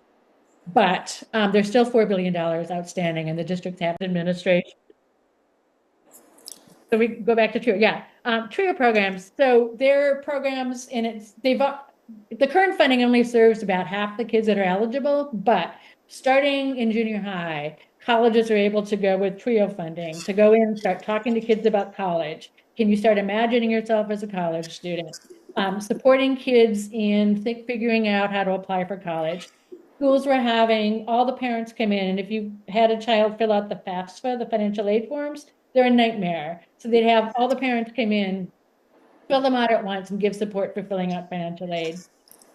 Speaker 2: but there's still $4 billion outstanding, and the districts have administration. So we go back to TRIO. Yeah, TRIO programs. So their programs, and the current funding only serves about half the kids that are eligible, but starting in junior high, colleges are able to go with TRIO funding to go in and start talking to kids about college. Can you start imagining yourself as a college student? Supporting kids in figuring out how to apply for college. Schools were having all the parents come in, and if you had a child fill out the FAFSA, the financial aid forms, they're a nightmare. So they'd have all the parents come in, fill them out at once, and give support for filling out financial aid.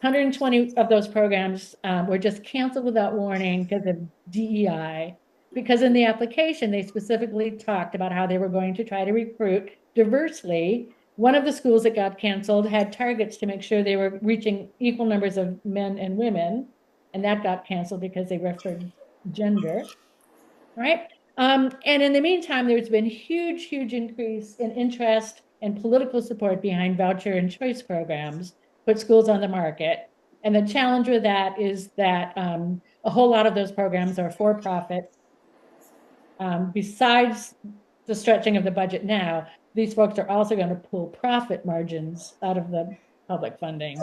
Speaker 2: 120 of those programs were just canceled without warning because of DEI. Because in the application, they specifically talked about how they were going to try to recruit diversely. One of the schools that got canceled had targets to make sure they were reaching equal numbers of men and women, and that got canceled because they referred gender, right? And in the meantime, there's been huge increase in interest and political support behind voucher and choice programs, put schools on the market. And the challenge with that is that a whole lot of those programs are for profit. Besides the stretching of the budget now, these folks are also going to pull profit margins out of the public funding.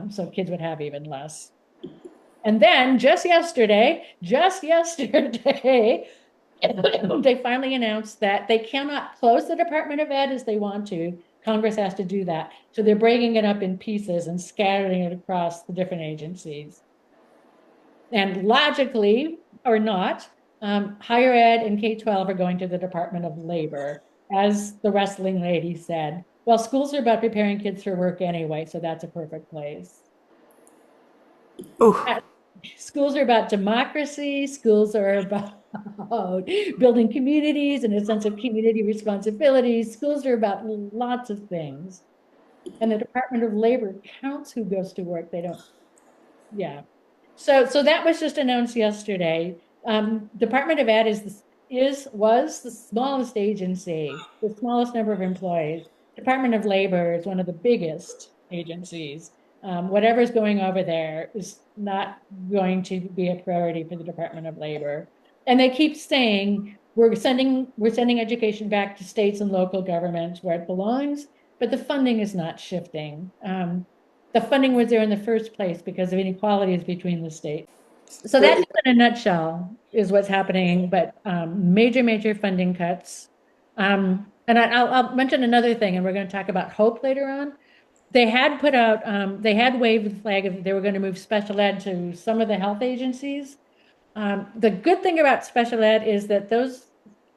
Speaker 2: So kids would have even less. And then just yesterday, they finally announced that they cannot close the Department of Ed as they want to. Congress has to do that. So they're breaking it up in pieces and scattering it across the different agencies. And logically, or not, higher ed and K-12 are going to the Department of Labor, as the wrestling lady said. Well, schools are about preparing kids for work anyway, so that's a perfect place.
Speaker 1: Oh,
Speaker 2: Schools are about democracy. Schools are about building communities and a sense of community responsibility. Schools are about lots of things. And the Department of Labor counts who goes to work. They don't. Yeah. So that was just announced yesterday. Department of Ed was the smallest agency, the smallest number of employees. Department of Labor is one of the biggest agencies. Whatever's going over there is not going to be a priority for the Department of Labor. And they keep saying we're sending education back to states and local governments where it belongs, but the funding is not shifting. The funding was there in the first place because of inequalities between the states. So that's in a nutshell is what's happening, but major funding cuts. And I'll mention another thing, and we're going to talk about hope later on. They had put out, they had waved the flag of they were going to move special ed to some of the health agencies. The good thing about special ed is that those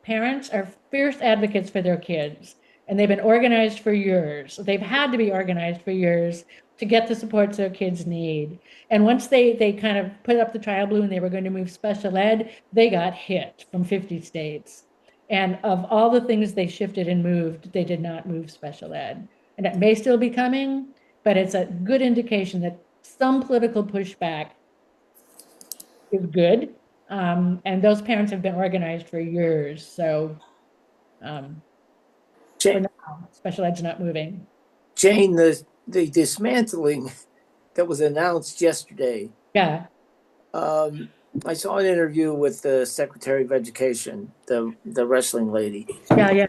Speaker 2: parents are fierce advocates for their kids. and they've been organized for years. They've had to be organized for years to get the supports their kids need. And once they kind of put up the trial balloon, they were going to move special ed, they got hit from 50 states. And of all the things they shifted and moved, they did not move special ed. And it may still be coming, but it's a good indication that some political pushback is good. And those parents have been organized for years. So for
Speaker 3: Jane,
Speaker 2: now, special ed's not moving.
Speaker 3: Jane, the dismantling that was announced yesterday.
Speaker 2: Yeah.
Speaker 3: I saw an interview with the Secretary of Education, the wrestling lady,
Speaker 2: Yeah.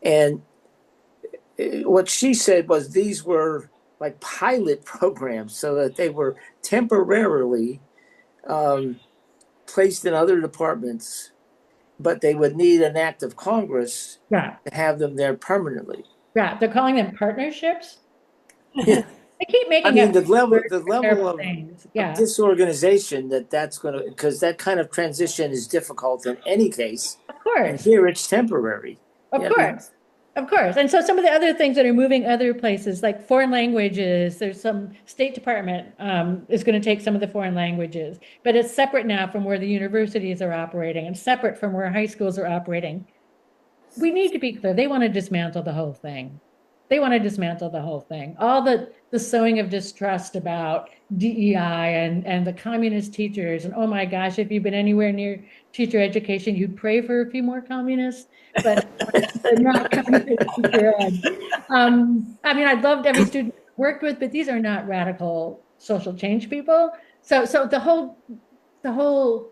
Speaker 3: and what she said was these were like pilot programs, so that they were temporarily placed in other departments, but they would need an act of Congress
Speaker 2: Yeah.
Speaker 3: to have them there permanently.
Speaker 2: Yeah. They're calling them partnerships.
Speaker 3: Yeah.
Speaker 2: They keep making
Speaker 3: I mean,
Speaker 2: up
Speaker 3: the level
Speaker 2: terrible
Speaker 3: of
Speaker 2: things. Yeah.
Speaker 3: disorganization that's going to, because that kind of transition is difficult in any case.
Speaker 2: Of
Speaker 3: And
Speaker 2: course.
Speaker 3: here it's temporary.
Speaker 2: Of
Speaker 3: Yeah,
Speaker 2: course. Of course. And so some of the other things that are moving other places, like foreign languages, there's some State Department is going to take some of the foreign languages, but it's separate now from where the universities are operating and separate from where high schools are operating. We need to be clear. They want to dismantle the whole thing. They want to dismantle the whole thing. All the sowing of distrust about DEI and the communist teachers. And oh my gosh, if you've been anywhere near teacher education, you'd pray for a few more communists, but they're not communist teacher ed. I mean, I loved every student I worked with, but these are not radical social change people. So the whole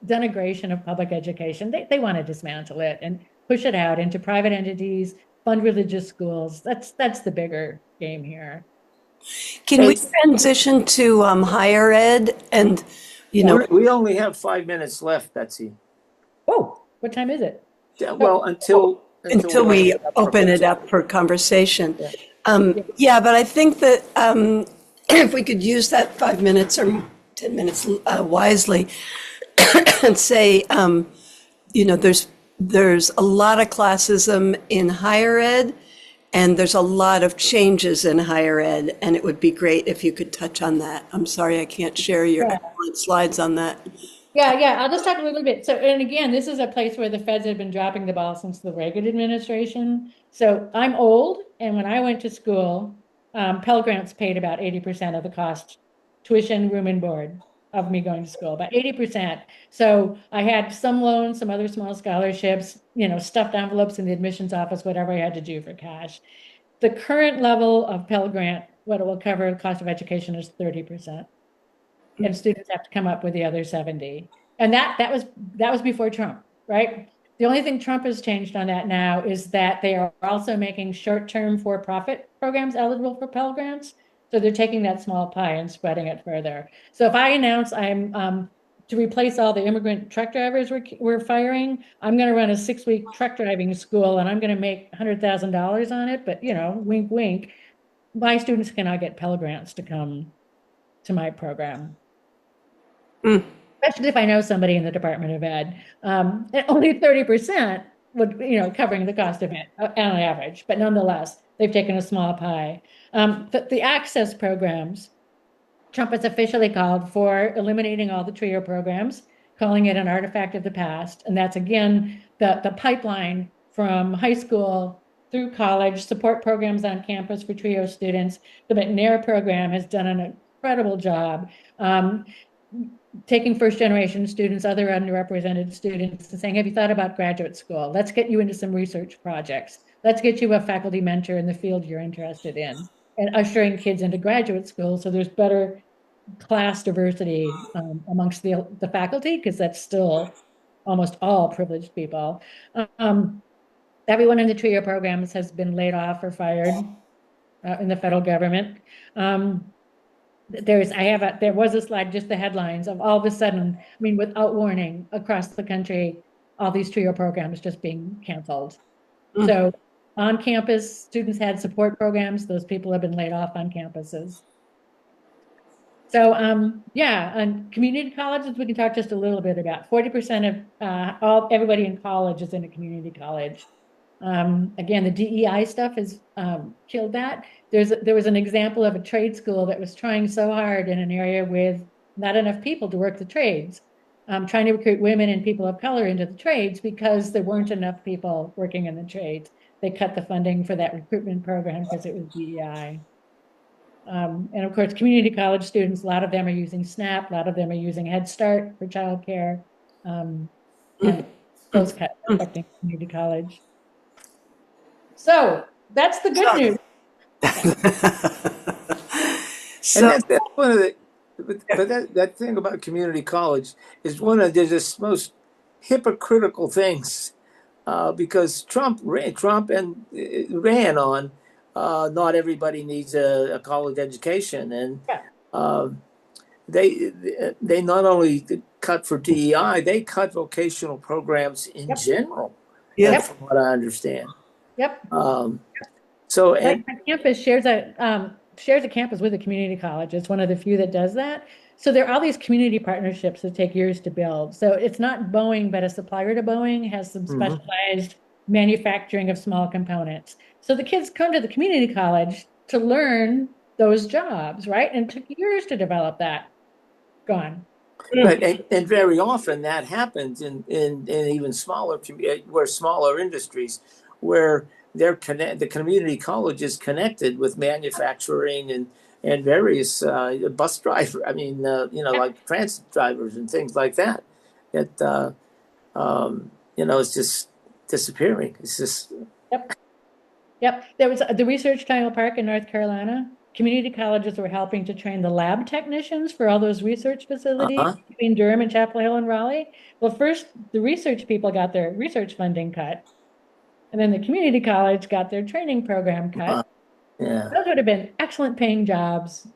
Speaker 2: denigration of public education, they want to dismantle it and push it out into private entities, fund religious schools. That's the bigger game here.
Speaker 1: Can we transition to higher ed? And,
Speaker 3: we only have 5 minutes left, Betsy.
Speaker 2: Oh, what time is it?
Speaker 3: Well, until
Speaker 1: we open it up for conversation.
Speaker 3: Yeah.
Speaker 1: But I think that if we could use that 5 minutes or 10 minutes wisely and say, there's a lot of classism in higher ed, and there's a lot of changes in higher ed, and it would be great if you could touch on that. I'm sorry I can't share your excellent slides on that.
Speaker 2: Yeah, I'll just talk a little bit. So, and again, this is a place where the feds have been dropping the ball since the Reagan administration. So I'm old, and when I went to school, Pell Grants paid about 80% of the cost, tuition, room and board of me going to school, about 80%. So I had some loans, some other small scholarships, stuffed envelopes in the admissions office, whatever I had to do for cash. The current level of Pell Grant, what it will cover the cost of education is 30%. And students have to come up with the other 70. And that was before Trump, right? The only thing Trump has changed on that now is that they are also making short-term for-profit programs eligible for Pell Grants. So they're taking that small pie and spreading it further. So if I announce I'm to replace all the immigrant truck drivers we're firing, I'm going to run a 6-week truck driving school and I'm going to make $100,000 on it. But, wink, wink, my students cannot get Pell Grants to come to my program. Especially if I know somebody in the Department of Ed. Only 30% would, covering the cost of it on average, but nonetheless, they've taken a small pie. The access programs, Trump has officially called for eliminating all the TRIO programs, calling it an artifact of the past. And that's, again, the pipeline from high school through college, support programs on campus for TRIO students. The McNair program has done an incredible job taking first-generation students, other underrepresented students, and saying, have you thought about graduate school? Let's get you into some research projects. Let's get you a faculty mentor in the field you're interested in, and ushering kids into graduate school so there's better class diversity amongst the faculty, because that's still almost all privileged people. Everyone in the TRIO programs has been laid off or fired in the federal government. There was a slide, just the headlines of all of a sudden, without warning, across the country, all these TRIO programs just being canceled. So on campus, students had support programs. Those people have been laid off on campuses. So on community colleges, we can talk just a little bit about 40% of everybody in college is in a community college. Again, the DEI stuff has killed that. There was an example of a trade school that was trying so hard in an area with not enough people to work the trades, trying to recruit women and people of color into the trades because there weren't enough people working in the trades. They cut the funding for that recruitment program because it was DEI. And of course, community college students, a lot of them are using SNAP, a lot of them are using Head Start for childcare. And those cuts are affecting community college. So that's the good news.
Speaker 1: So,
Speaker 3: And that's one of the, but that thing about community college is one of the just most hypocritical things, because Trump and ran on not everybody needs a college education, and
Speaker 2: Yeah.
Speaker 3: they not only cut for DEI, they cut vocational programs in
Speaker 2: Yep.
Speaker 3: general.
Speaker 1: yeah.
Speaker 3: From what I understand.
Speaker 2: Yep.
Speaker 3: So
Speaker 2: Like
Speaker 3: and
Speaker 2: my campus shares a campus with a community college. It's one of the few that does that. So there are all these community partnerships that take years to build. So it's not Boeing, but a supplier to Boeing has some specialized manufacturing of small components. So the kids come to the community college to learn those jobs, right? And it took years to develop that. Gone.
Speaker 3: But and very often that happens in even smaller where smaller industries where the community college is connected with manufacturing and various bus driver. I mean, like transit drivers and things like that. That it's just disappearing. It's just
Speaker 2: Yep. There was the Research Triangle Park in North Carolina. Community colleges were helping to train the lab technicians for all those research facilities between Durham and Chapel Hill and Raleigh. Well, first, the research people got their research funding cut. And then the community college got their training program cut.
Speaker 3: yeah.
Speaker 2: Those would have been excellent paying jobs.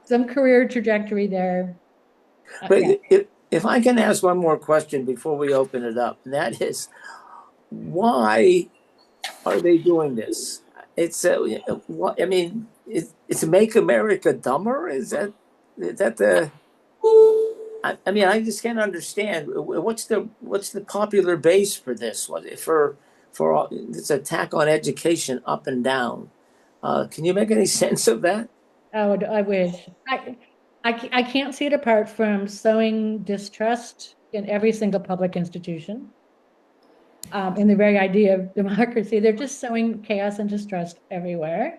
Speaker 2: Some career trajectory there.
Speaker 3: But if I can ask one more question before we open it up, and that is, why are they doing this? It's I mean, it's make America dumber. Is that the? I mean, I just can't understand what's the popular base for this? For this attack on education up and down? Can you make any sense of that?
Speaker 2: I wish. I can't see it apart from sowing distrust in every single public institution. In the very idea of democracy, they're just sowing chaos and distrust everywhere.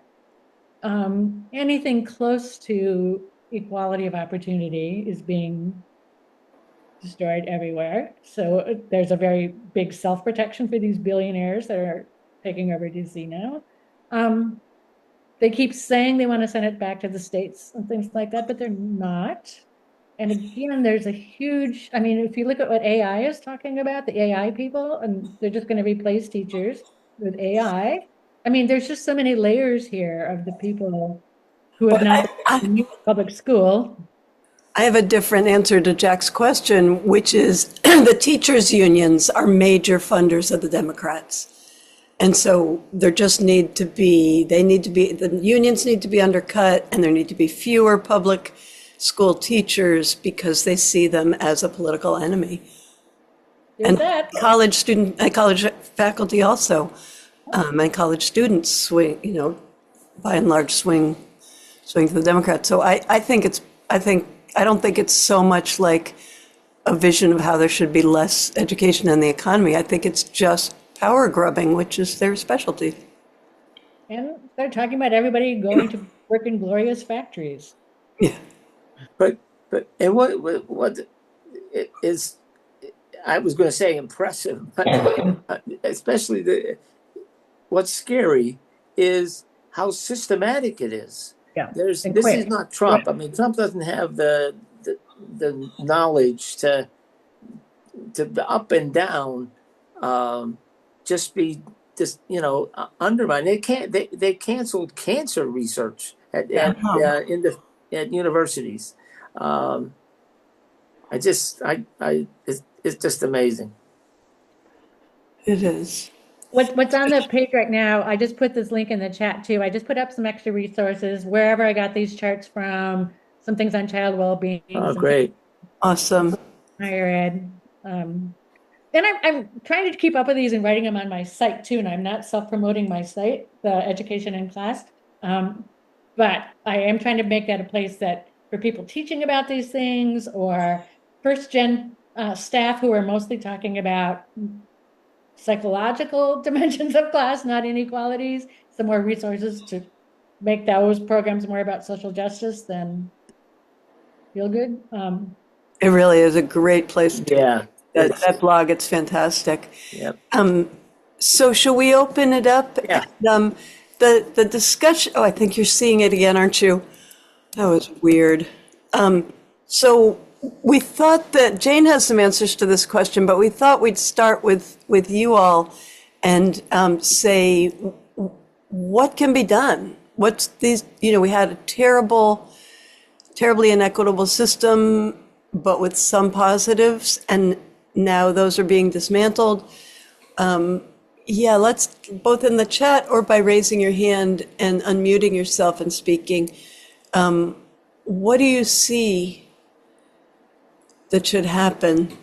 Speaker 2: Anything close to equality of opportunity is being destroyed everywhere. So there's a very big self-protection for these billionaires that are taking over DC now. They keep saying they want to send it back to the states and things like that, but they're not. And again, there's a huge, I mean, if you look at what AI is talking about, the AI people, and they're just going to replace teachers with AI. I mean, there's just so many layers here of the people who have not been in public school.
Speaker 1: I have a different answer to Jack's question, which is the teachers' unions are major funders of the Democrats. And so the unions need to be undercut, and there need to be fewer public school teachers because they see them as a political enemy.
Speaker 2: There's that.
Speaker 1: College faculty also, and college students swing, by and large swing to the Democrats. So I don't think it's so much like a vision of how there should be less education in the economy. I think it's just power grubbing, which is their specialty.
Speaker 2: And they're talking about everybody going to work in glorious factories.
Speaker 1: Yeah.
Speaker 3: But and what is, I was going to say impressive, but especially what's scary is how systematic it is.
Speaker 2: Yeah.
Speaker 3: This is not Trump. I mean, Trump doesn't have the knowledge to up and down undermine. They canceled cancer research at universities. It's just amazing.
Speaker 1: It is.
Speaker 2: What's on the page right now, I just put this link in the chat too. I just put up some extra resources wherever I got these charts from, some things on child well-being.
Speaker 3: Oh, great.
Speaker 1: Awesome.
Speaker 2: Higher ed. And I'm trying to keep up with these and writing them on my site too, and I'm not self-promoting my site, the Education in Class. But I am trying to make that a place that for people teaching about these things or first gen staff who are mostly talking about psychological dimensions of class, not inequalities, some more resources to make those programs more about social justice than feel good.
Speaker 1: It really is a great place to
Speaker 3: Yeah.
Speaker 1: that blog. It's fantastic.
Speaker 3: Yep.
Speaker 1: So shall we open it up?
Speaker 3: Yeah.
Speaker 1: And, the discussion. Oh, I think you're seeing it again, aren't you? That was weird. So we thought that Jane has some answers to this question, but we thought we'd start with you all and say what can be done. What's these? We had a terribly inequitable system, but with some positives, and now those are being dismantled. Yeah, let's both in the chat or by raising your hand and unmuting yourself and speaking. What do you see that should happen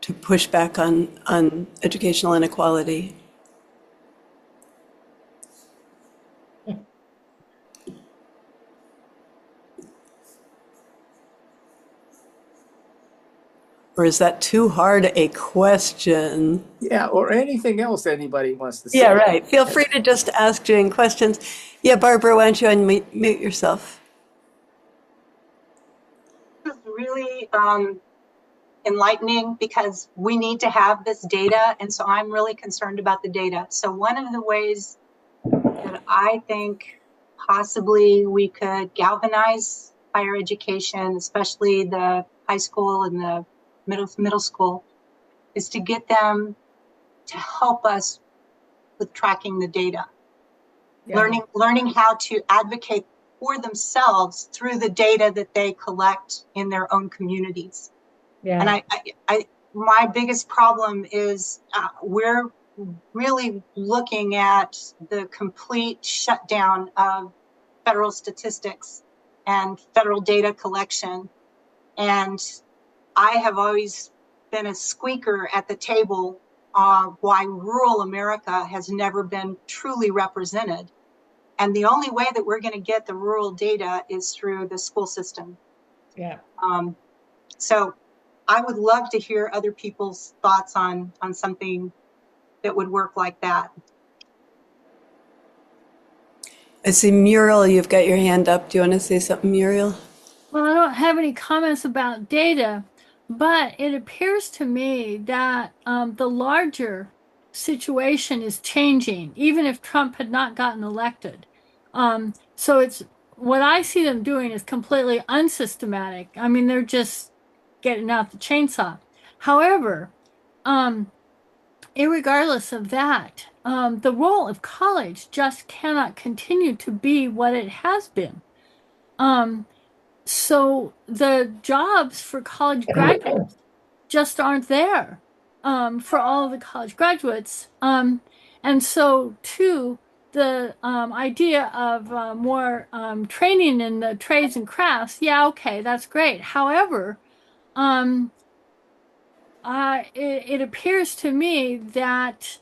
Speaker 1: to push back on educational inequality? Or is that too hard a question?
Speaker 3: Yeah, or anything else anybody wants to say.
Speaker 1: Yeah, right. Feel free to just ask Jane questions. Yeah, Barbara, why don't you unmute yourself?
Speaker 6: This is really enlightening because we need to have this data, and so I'm really concerned about the data. So one of the ways that I think possibly we could galvanize higher education, especially the high school and the middle school, is to get them to help us with tracking the data.
Speaker 2: Yeah.
Speaker 6: Learning how to advocate for themselves through the data that they collect in their own communities.
Speaker 2: Yeah.
Speaker 6: And I my biggest problem is we're really looking at the complete shutdown of federal statistics and federal data collection. And I have always been a squeaker at the table why rural America has never been truly represented. And the only way that we're going to get the rural data is through the school system.
Speaker 2: Yeah.
Speaker 6: So I would love to hear other people's thoughts on something that would work like that.
Speaker 1: I see Muriel, you've got your hand up. Do you want to say something, Muriel?
Speaker 4: Well, I don't have any comments about data, but it appears to me that the larger situation is changing, even if Trump had not gotten elected. So it's what I see them doing is completely unsystematic. I mean, they're just getting out the chainsaw. However, irregardless of that, the role of college just cannot continue to be what it has been. So the jobs for college graduates just aren't there for all of the college graduates. And so, too, the idea of more training in the trades and crafts, yeah, okay, that's great. However, it appears to me that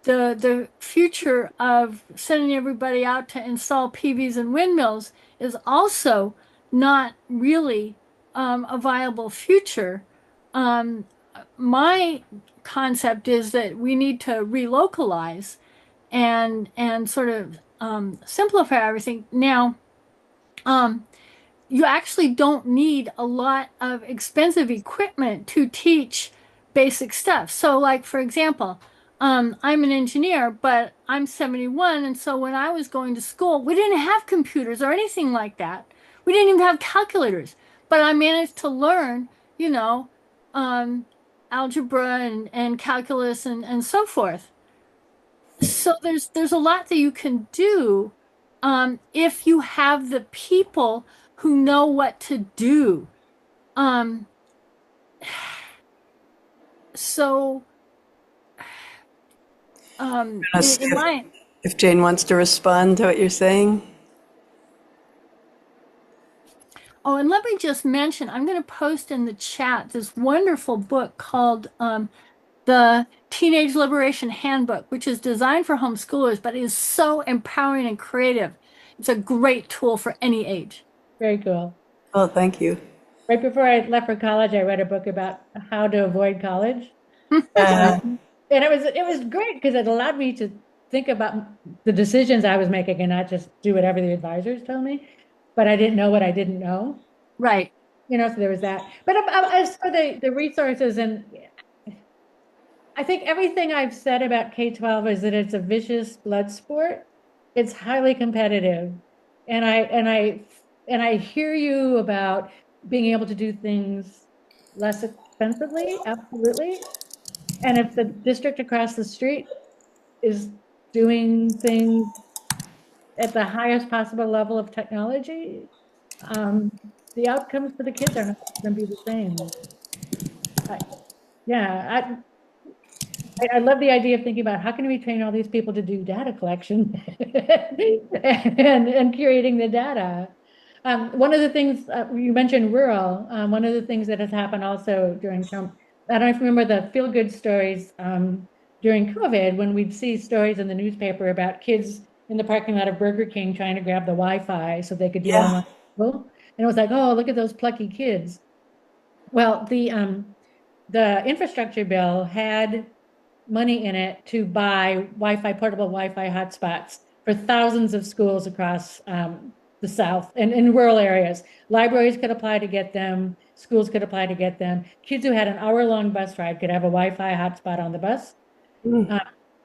Speaker 4: the future of sending everybody out to install PVs and windmills is also not really a viable future. My concept is that we need to relocalize and sort of simplify everything. Now, you actually don't need a lot of expensive equipment to teach basic stuff. So, like, for example, I'm an engineer, but I'm 71. And so when I was going to school, we didn't have computers or anything like that. We didn't even have calculators. But I managed to learn, algebra and calculus and so forth. So there's a lot that you can do if you have the people who know what to do. So
Speaker 1: If Jane wants to respond to what you're saying.
Speaker 4: Oh, and let me just mention, I'm going to post in the chat this wonderful book called The Teenage Liberation Handbook, which is designed for homeschoolers, but is so empowering and creative. It's a great tool for any age.
Speaker 2: Very cool.
Speaker 1: Oh, thank you.
Speaker 2: Right before I left for college, I read a book about how to avoid college.
Speaker 1: Uh,
Speaker 2: And it was great because it allowed me to think about the decisions I was making and not just do whatever the advisors told me. But I didn't know what I didn't know.
Speaker 4: Right.
Speaker 2: So there was that. But as for the resources, and I think everything I've said about K-12 is that it's a vicious blood sport. It's highly competitive. And I hear you about being able to do things less expensively, absolutely. And if the district across the street is doing things at the highest possible level of technology, the outcomes for the kids are not going to be the same. I, yeah, I love the idea of thinking about how can we train all these people to do data collection and curating the data. One of the things you mentioned rural, one of the things that has happened also during Trump, I don't know if you remember the feel good stories during COVID when we'd see stories in the newspaper about kids in the parking lot of Burger King trying to grab the Wi-Fi so they could do
Speaker 1: yeah.
Speaker 2: online school. And it was like, oh, look at those plucky kids. Well, the infrastructure bill had money in it to buy portable Wi-Fi hotspots for thousands of schools across the South and in rural areas. Libraries could apply to get them. Schools could apply to get them. Kids who had an hour-long bus ride could have a Wi-Fi hotspot on the bus.
Speaker 1: Mm.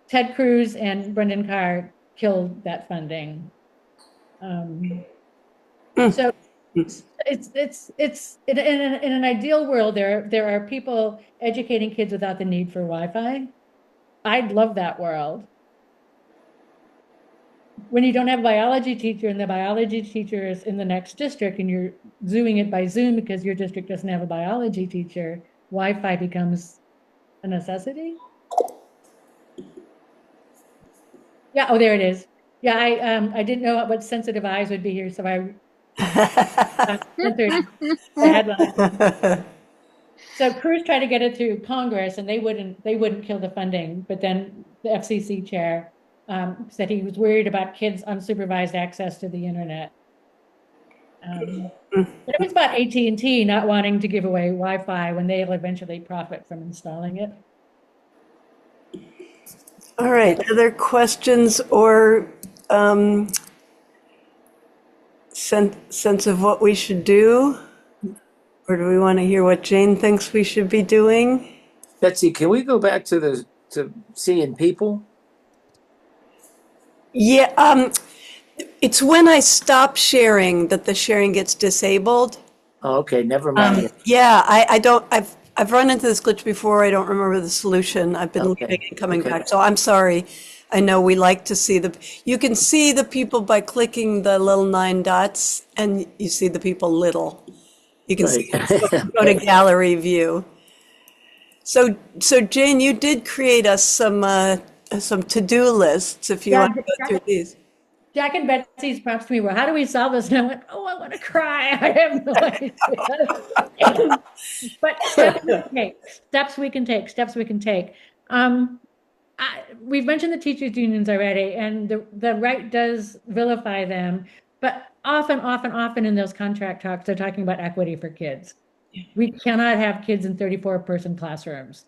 Speaker 2: Ted Cruz and Brendan Carr killed that funding. So it's in an ideal world, there are people educating kids without the need for Wi-Fi. I'd love that world. When you don't have a biology teacher and the biology teacher is in the next district and you're doing it by Zoom because your district doesn't have a biology teacher, Wi-Fi becomes a necessity. Yeah, oh, there it is. Yeah, I didn't know what sensitive eyes would be here, so I entered the headline. So Cruz tried to get it through Congress and they wouldn't kill the funding, but then the FCC chair said he was worried about kids' unsupervised access to the internet. But it was about AT&T not wanting to give away Wi-Fi when they'll eventually profit from installing it.
Speaker 1: All right. Other questions or sense of what we should do? Or do we want to hear what Jane thinks we should be doing?
Speaker 3: Betsy, can we go back to seeing people?
Speaker 1: Yeah, it's when I stop sharing that the sharing gets disabled.
Speaker 3: Oh, okay, never mind.
Speaker 1: Yeah, I don't, I've run into this glitch before. I don't remember the solution. I've been
Speaker 3: Okay,
Speaker 1: leaving and coming
Speaker 3: okay.
Speaker 1: back. So I'm sorry. I know we like to see you can see the people by clicking the little 9 dots and you see the people little. You can see, go to gallery view. So Jane, you did create us some to-do lists if you
Speaker 2: Yeah,
Speaker 1: want to go through these.
Speaker 2: Jack and Betsy's prompts to me were, how do we solve this? And I went, oh, I want to cry. I have no idea. But steps we can take. We've mentioned the teachers' unions already, and the right does vilify them, but often in those contract talks, they're talking about equity for kids. We cannot have kids in 34-person classrooms.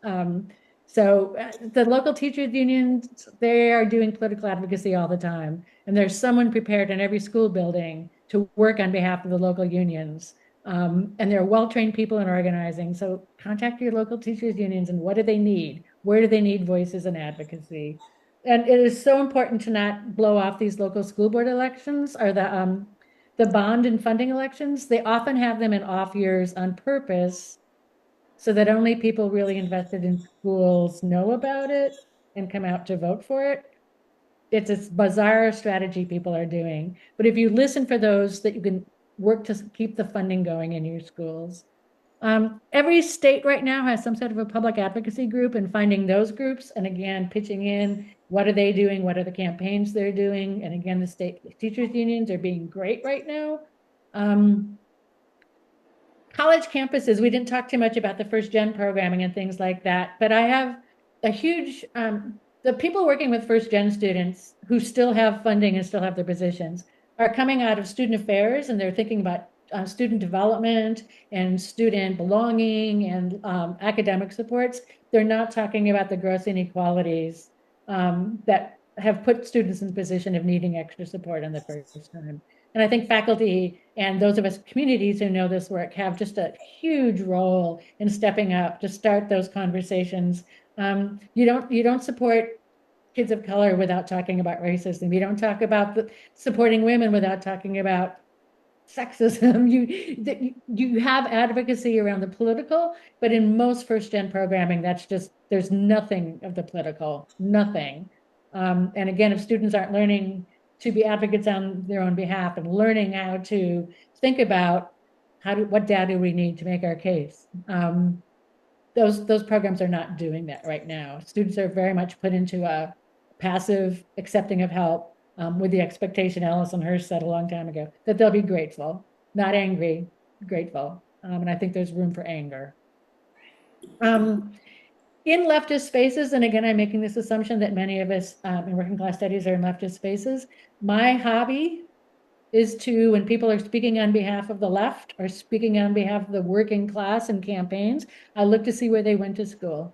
Speaker 2: So the local teachers unions, they are doing political advocacy all the time. And there's someone prepared in every school building to work on behalf of the local unions. And they're well-trained people in organizing. So contact your local teachers unions and what do they need? Where do they need voices and advocacy? And it is so important to not blow off these local school board elections or the bond and funding elections. They often have them in off years on purpose so that only people really invested in schools know about it and come out to vote for it. It's a bizarre strategy people are doing. But if you listen for those, that you can work to keep the funding going in your schools. Every state right now has some sort of a public advocacy group, and finding those groups and again, pitching in, what are they doing? What are the campaigns they're doing? And again, the state teachers unions are being great right now. college campuses, we didn't talk too much about the first gen programming and things like that, but I have a huge, the people working with first gen students who still have funding and still have their positions are coming out of student affairs, and they're thinking about student development and student belonging and academic supports. They're not talking about the gross inequalities that have put students in the position of needing extra support on the first time. And I think faculty and those of us communities who know this work have just a huge role in stepping up to start those conversations. You don't support kids of color without talking about racism. You don't talk about supporting women without talking about sexism. You have advocacy around the political, but in most first gen programming, there's nothing of the political, nothing. And again, if students aren't learning to be advocates on their own behalf and learning how to think about what data we need to make our case, those programs are not doing that right now. Students are very much put into a passive accepting of help, with the expectation, Allison Hirsch said a long time ago, that they'll be grateful, not angry, grateful. And I think there's room for anger. In leftist spaces, and again, I'm making this assumption that many of us in working class studies are in leftist spaces. My hobby is to, when people are speaking on behalf of the left or speaking on behalf of the working class in campaigns, I look to see where they went to school.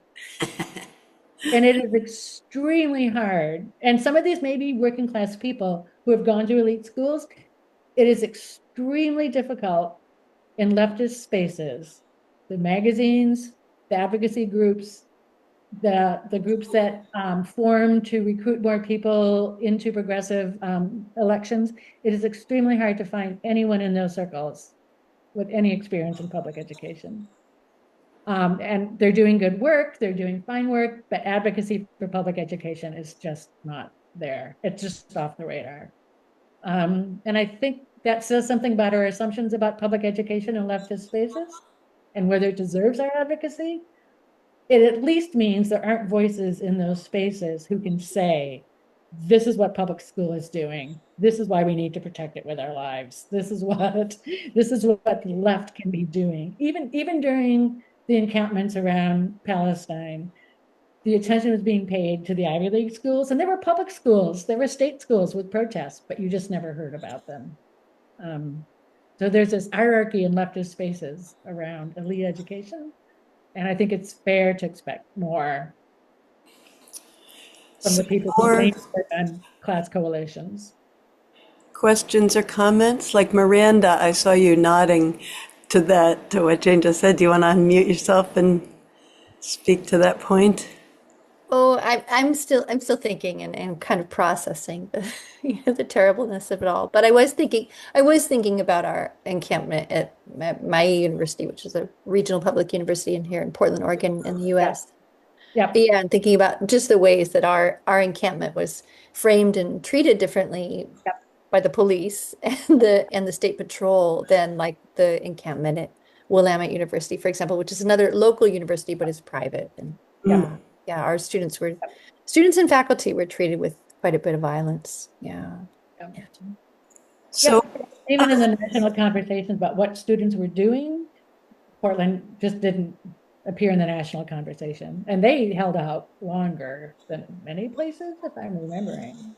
Speaker 2: And it is extremely hard. And some of these may be working class people who have gone to elite schools. It is extremely difficult in leftist spaces, the magazines, the advocacy groups, the groups that form to recruit more people into progressive elections. It is extremely hard to find anyone in those circles with any experience in public education. And they're doing good work, they're doing fine work, but advocacy for public education is just not there. It's just off the radar. And I think that says something about our assumptions about public education in leftist spaces and whether it deserves our advocacy. It at least means there aren't voices in those spaces who can say, this is what public school is doing. This is why we need to protect it with our lives. This is what the left can be doing. Even during the encampments around Palestine, the attention was being paid to the Ivy League schools, and there were public schools, there were state schools with protests, but you just never heard about them. So there's this hierarchy in leftist spaces around elite education, and I think it's fair to expect more from the people who claim to work on class coalitions.
Speaker 1: Questions or comments? Like Miranda, I saw you nodding to what Jane just said. Do you want to unmute yourself and speak to that point?
Speaker 7: Oh, I'm still thinking and kind of processing the terribleness of it all. But I was thinking about our encampment at my university, which is a regional public university in here in Portland, Oregon, in the U.S.
Speaker 2: Yeah.
Speaker 7: Yeah, and thinking about just the ways that our encampment was framed and treated differently by the police and the state patrol than like the encampment at Willamette University, for example, which is another local university but is private. And yeah, our students and faculty were treated with quite a bit of violence. Yeah.
Speaker 1: So
Speaker 2: even in the national conversations about what students were doing, Portland just didn't appear in the national conversation, and they held out longer than many places, if I'm remembering.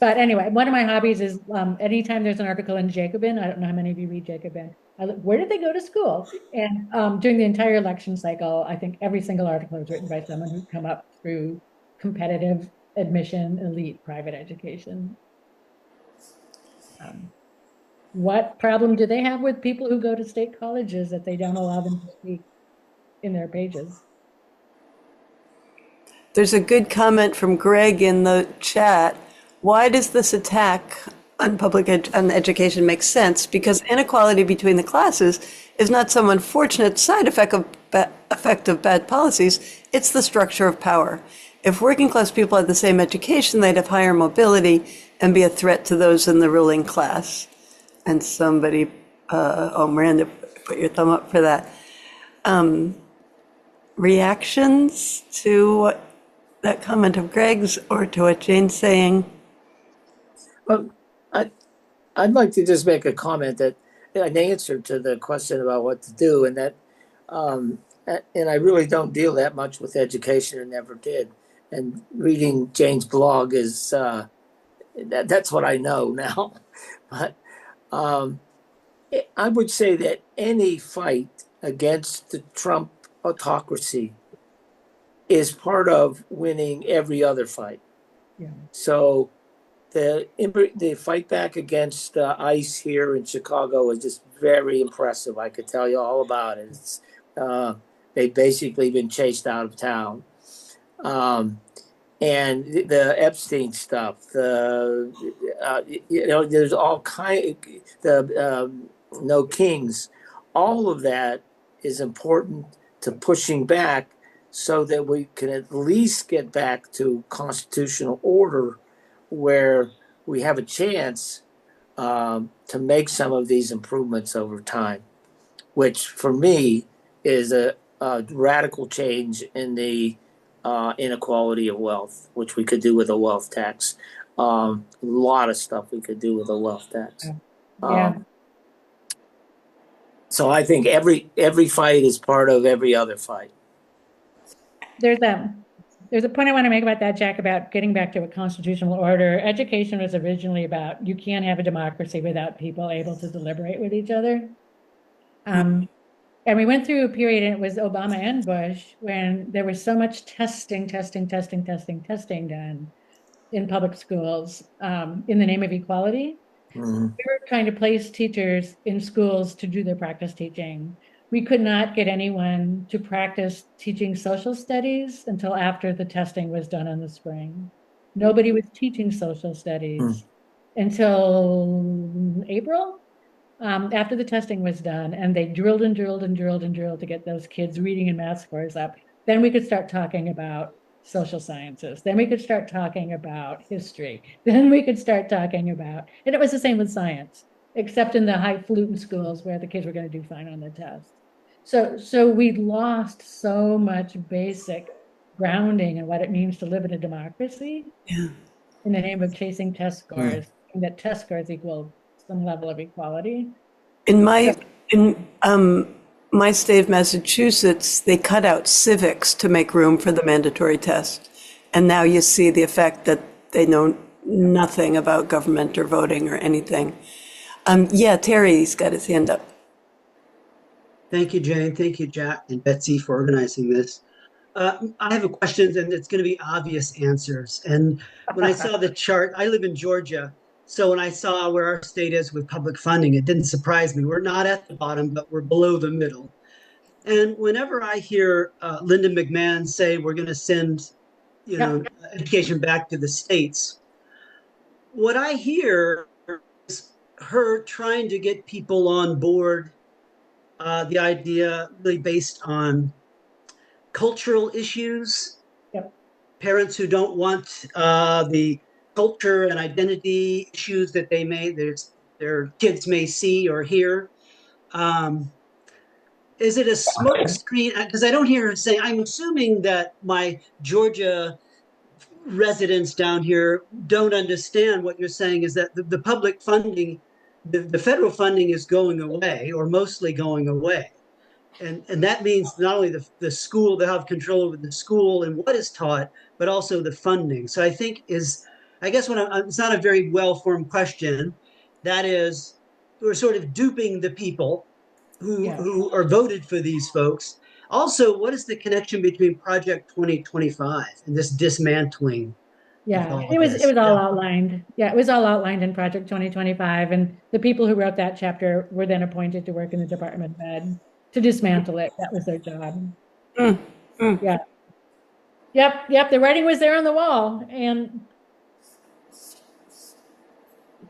Speaker 2: But anyway, one of my hobbies is anytime there's an article in Jacobin, I don't know how many of you read Jacobin, I look, where did they go to school? And during the entire election cycle, I think every single article was written by someone who'd come up through competitive admission, elite private education. What problem do they have with people who go to state colleges that they don't allow them to speak in their pages?
Speaker 1: there's a good comment from Greg in the chat. Why does this attack on on education make sense? Because inequality between the classes is not some unfortunate side effect of bad policies. It's the structure of power. If working class people had the same education, they'd have higher mobility and be a threat to those in the ruling class. And somebody, Miranda, put your thumb up for that. Reactions to that comment of Greg's or to what Jane's saying?
Speaker 3: Well, I'd like to just make a comment that an answer to the question about what to do, and that, and I really don't deal that much with education and never did. And reading Jane's blog is that's what I know now. But I would say that any fight against the Trump autocracy is part of winning every other fight.
Speaker 2: Yeah.
Speaker 3: So the fight back against ICE here in Chicago is just very impressive. I could tell you all about it. They've basically been chased out of town. And the Epstein stuff, there's all kind, no kings, all of that is important to pushing back so that we can at least get back to constitutional order where we have a chance to make some of these improvements over time, which for me is a radical change in the inequality of wealth, which we could do with a wealth tax. A lot of stuff we could do with a wealth tax.
Speaker 2: Yeah.
Speaker 3: So I think every fight is part of every other fight.
Speaker 2: There's a point I want to make about that, Jack, about getting back to a constitutional order. Education was originally about you can't have a democracy without people able to deliberate with each other. And we went through a period, and it was Obama and Bush, when there was so much testing done in public schools in the name of equality.
Speaker 3: Mm-hmm.
Speaker 2: We were trying to place teachers in schools to do their practice teaching. We could not get anyone to practice teaching social studies until after the testing was done in the spring. Nobody was teaching social studies until April. After the testing was done, and they drilled to get those kids' reading and math scores up, then we could start talking about social sciences. Then we could start talking about history. Then we could start talking about, and it was the same with science, except in the highfalutin schools where the kids were going to do fine on the test. So we lost so much basic grounding in what it means to live in a democracy in the name of chasing test scores, and that test scores equal some level of equality.
Speaker 1: In my state of Massachusetts, they cut out civics to make room for the mandatory test. And now you see the effect that they know nothing about government or voting or anything. Terry's got his hand up.
Speaker 8: Thank you, Jane. Thank you, Jack and Betsy, for organizing this. I have a question, and it's going to be obvious answers. And when I saw the chart, I live in Georgia. So when I saw where our state is with public funding, it didn't surprise me. We're not at the bottom, but we're below the middle. And whenever I hear Linda McMahon say we're going to send, education back to the states, what I hear is her trying to get people on board. The idea really based on cultural issues, parents who don't want the culture and identity issues that their kids may see or hear. Is it a smoke screen? Because I don't hear her say, I'm assuming that my Georgia residents down here don't understand what you're saying is that the public funding, the federal funding is going away or mostly going away. And that means not only the school, they have control over the school and what is taught, but also the funding. So I think it's not a very well-formed question. That is, we're sort of duping the people who are voted for these folks. Also, what is the connection between Project 2025 and this dismantling?
Speaker 2: It was all outlined. It was all outlined in Project 2025. And the people who wrote that chapter were then appointed to work in the Department of Ed to dismantle it. That was their job. Yeah. Yep. The writing was there on the wall. And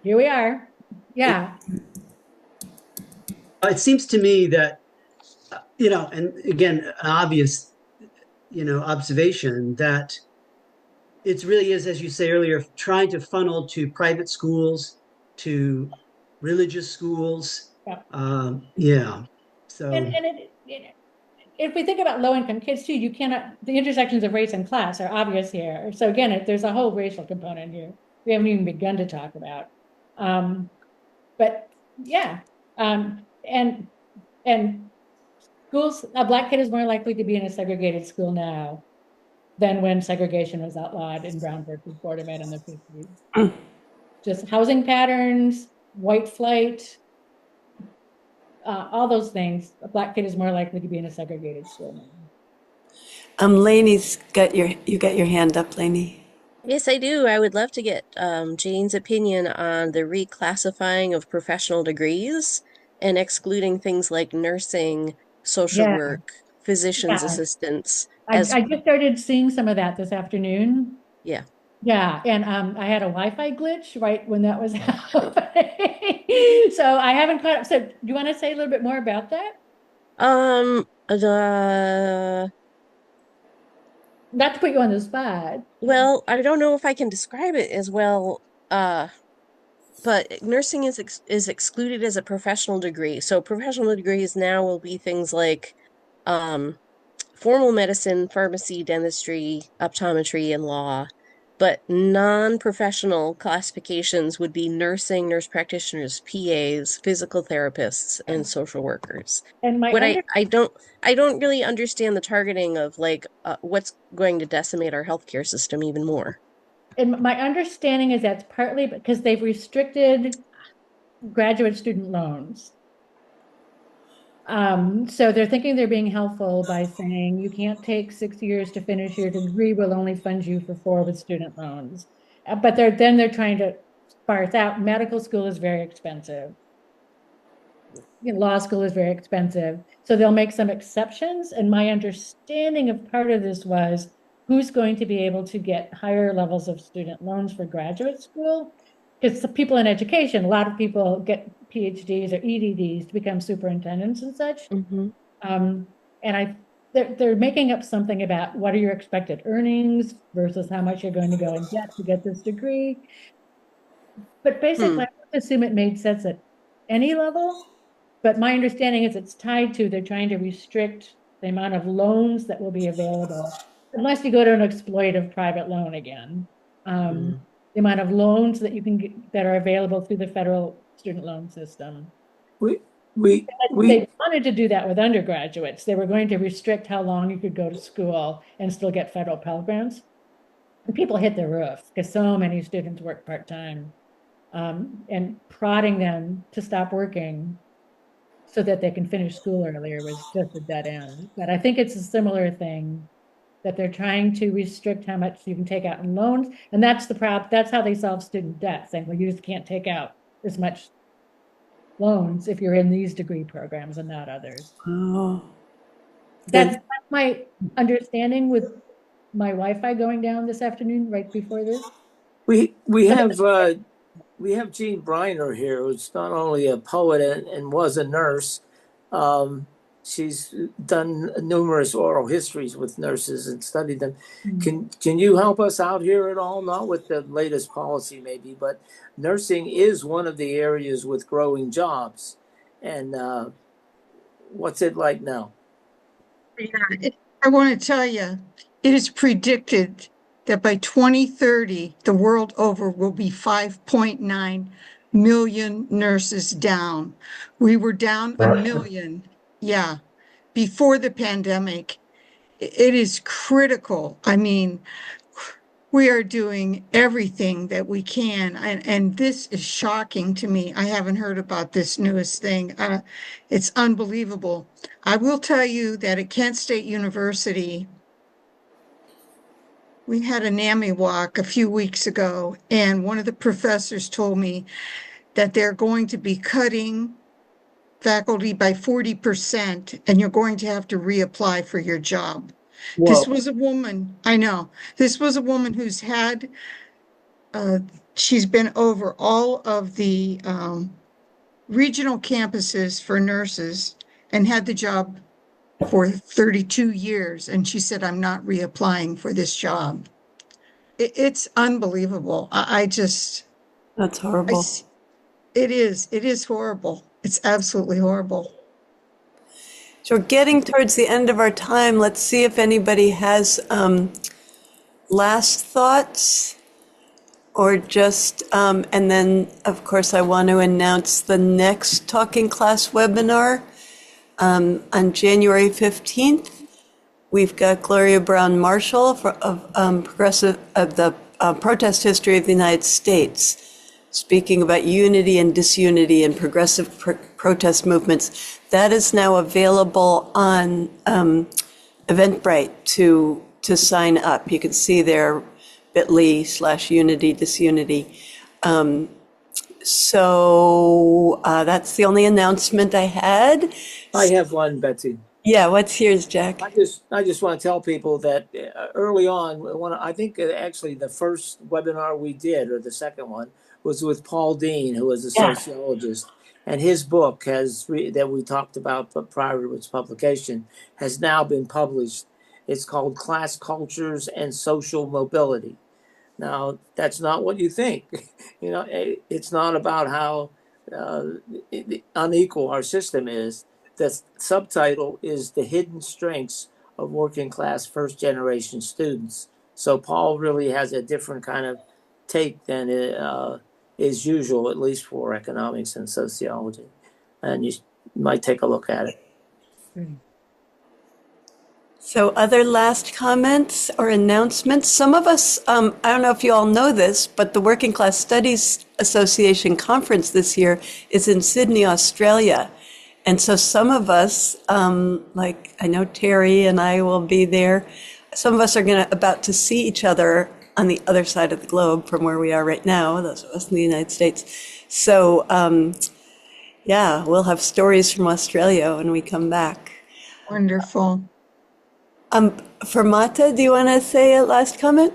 Speaker 2: here we are. Yeah.
Speaker 8: It seems to me that, and again, an obvious, observation that it really is, as you say earlier, trying to funnel to private schools, to religious schools. So,
Speaker 2: if we think about low-income kids too, the intersections of race and class are obvious here. So again, there's a whole racial component here we haven't even begun to talk about. But yeah, And schools, a Black kid is more likely to be in a segregated school now than when segregation was outlawed in Brown versus Board of Ed in the 50s. Just housing patterns, white flight, all those things. A Black kid is more likely to be in a segregated school now.
Speaker 1: Lainey's you got your hand up, Lainey.
Speaker 9: Yes, I do. I would love to get Jane's opinion on the reclassifying of professional degrees and excluding things like nursing, social
Speaker 2: Yeah.
Speaker 9: work, physician's
Speaker 2: Yeah.
Speaker 9: assistants.
Speaker 2: I just started seeing some of that this afternoon.
Speaker 9: Yeah.
Speaker 2: Yeah, and I had a Wi-Fi glitch right when that was happening. So I haven't caught up. So do you want to say a little bit more about that? Not to put you on the spot.
Speaker 9: Well, I don't know if I can describe it as well, but nursing is excluded as a professional degree. So professional degrees now will be things like formal medicine, pharmacy, dentistry, optometry, and law. But non-professional classifications would be nursing, nurse practitioners, PAs, physical therapists, and social workers.
Speaker 2: And
Speaker 9: What I don't really understand the targeting of like what's going to decimate our healthcare system even more.
Speaker 2: and my understanding is that's partly because they've restricted graduate student loans. So they're thinking they're being helpful by saying you can't take 6 years to finish your degree, we'll only fund you for 4 with student loans. But they're trying to sparse out. Medical school is very expensive. Law school is very expensive. So they'll make some exceptions. And my understanding of part of this was who's going to be able to get higher levels of student loans for graduate school. Because the people in education, a lot of people get PhDs or EDDs to become superintendents and such. And they're making up something about what are your expected earnings versus how much you're going to go in debt to get this degree. But basically, I would assume it made sense at any level. But my understanding is it's tied to, they're trying to restrict the amount of loans that will be available, unless you go to an exploitive private loan again. The amount of loans that you can get that are available through the federal student loan system.
Speaker 3: We
Speaker 2: They wanted to do that with undergraduates. They were going to restrict how long you could go to school and still get federal Pell Grants. And people hit the roof because so many students work part-time, and prodding them to stop working so that they can finish school earlier was just a dead end. But I think it's a similar thing that they're trying to restrict how much you can take out in loans. And that's the problem. That's how they solve student debt, saying, well, you just can't take out as much loans if you're in these degree programs and not others.
Speaker 1: Oh.
Speaker 2: That's my understanding with my Wi-Fi going down this afternoon, right before this.
Speaker 3: We have Jean Briner here, who's not only a poet and was a nurse. She's done numerous oral histories with nurses and studied them. Can you help us out here at all? Not with the latest policy maybe, but nursing is one of the areas with growing jobs. And what's it like now?
Speaker 10: Yeah, I want to tell you, it is predicted that by 2030, the world over will be 5.9 million nurses down. We were down a million, before the pandemic. It is critical. I mean, we are doing everything that we can, and this is shocking to me. I haven't heard about this newest thing. It's unbelievable. I will tell you that at Kent State University, we had a NAMI walk a few weeks ago, and one of the professors told me that they're going to be cutting faculty by 40%, and you're going to have to reapply for your job. Whoa. This was a woman, I know, this was a woman who's had, she's been over all of the regional campuses for nurses and had the job for 32 years. And she said, I'm not reapplying for this job. It's unbelievable. I just.
Speaker 1: That's horrible.
Speaker 10: It is horrible. It's absolutely horrible.
Speaker 1: So we're getting towards the end of our time. Let's see if anybody has last thoughts. or just, and then, of course, I want to announce the next Talking Class webinar on January 15th. We've got Gloria Brown Marshall of the Protest History of the United States, speaking about unity and disunity and progressive protest movements. That is now available on Eventbrite to sign up. You can see there bit.ly/unity disunity. So that's the only announcement I had.
Speaker 3: I have one, Betsy.
Speaker 1: Yeah, what's yours, Jack?
Speaker 3: I just want to tell people that early on, I think actually the first webinar we did, or the second one, was with Paul Dean, who is a sociologist, and his book that we talked about prior to its publication has now been published. It's called Class Cultures and Social Mobility. Now, that's not what you think. It's not about how unequal our system is. The subtitle is The Hidden Strengths of Working Class First Generation Students. So Paul really has a different kind of take than is usual, at least for economics and sociology. And you might take a look at it.
Speaker 1: So other last comments or announcements? Some of us, I don't know if you all know this, but the Working Class Studies Association conference this year is in Sydney, Australia. And so some of us, like I know Terry and I will be there. Some of us are about to see each other on the other side of the globe from where we are right now, those of us in the United States. So yeah, we'll have stories from Australia when we come back.
Speaker 10: Wonderful.
Speaker 1: For Mata, do you want to say a last comment?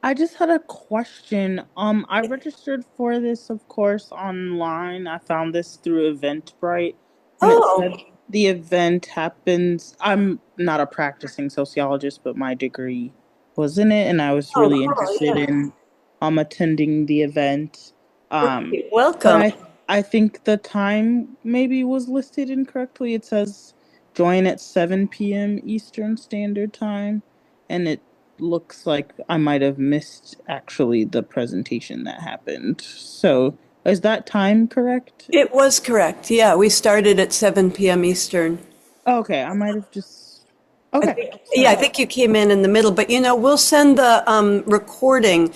Speaker 11: I just had a question. I registered for this, of course, online. I found this through Eventbrite, and it said the event happens. I'm not a practicing sociologist, but my degree was in it, and I was really interested in attending the event.
Speaker 1: Welcome.
Speaker 11: But I think the time maybe was listed incorrectly. It says join at 7 p.m. Eastern Standard Time, and it looks like I might have missed actually the presentation that happened. So is that time correct?
Speaker 1: It was correct. Yeah, we started at 7 p.m. Eastern.
Speaker 11: Okay, I might have just... Okay.
Speaker 1: I think you came in the middle, but we'll send the recording.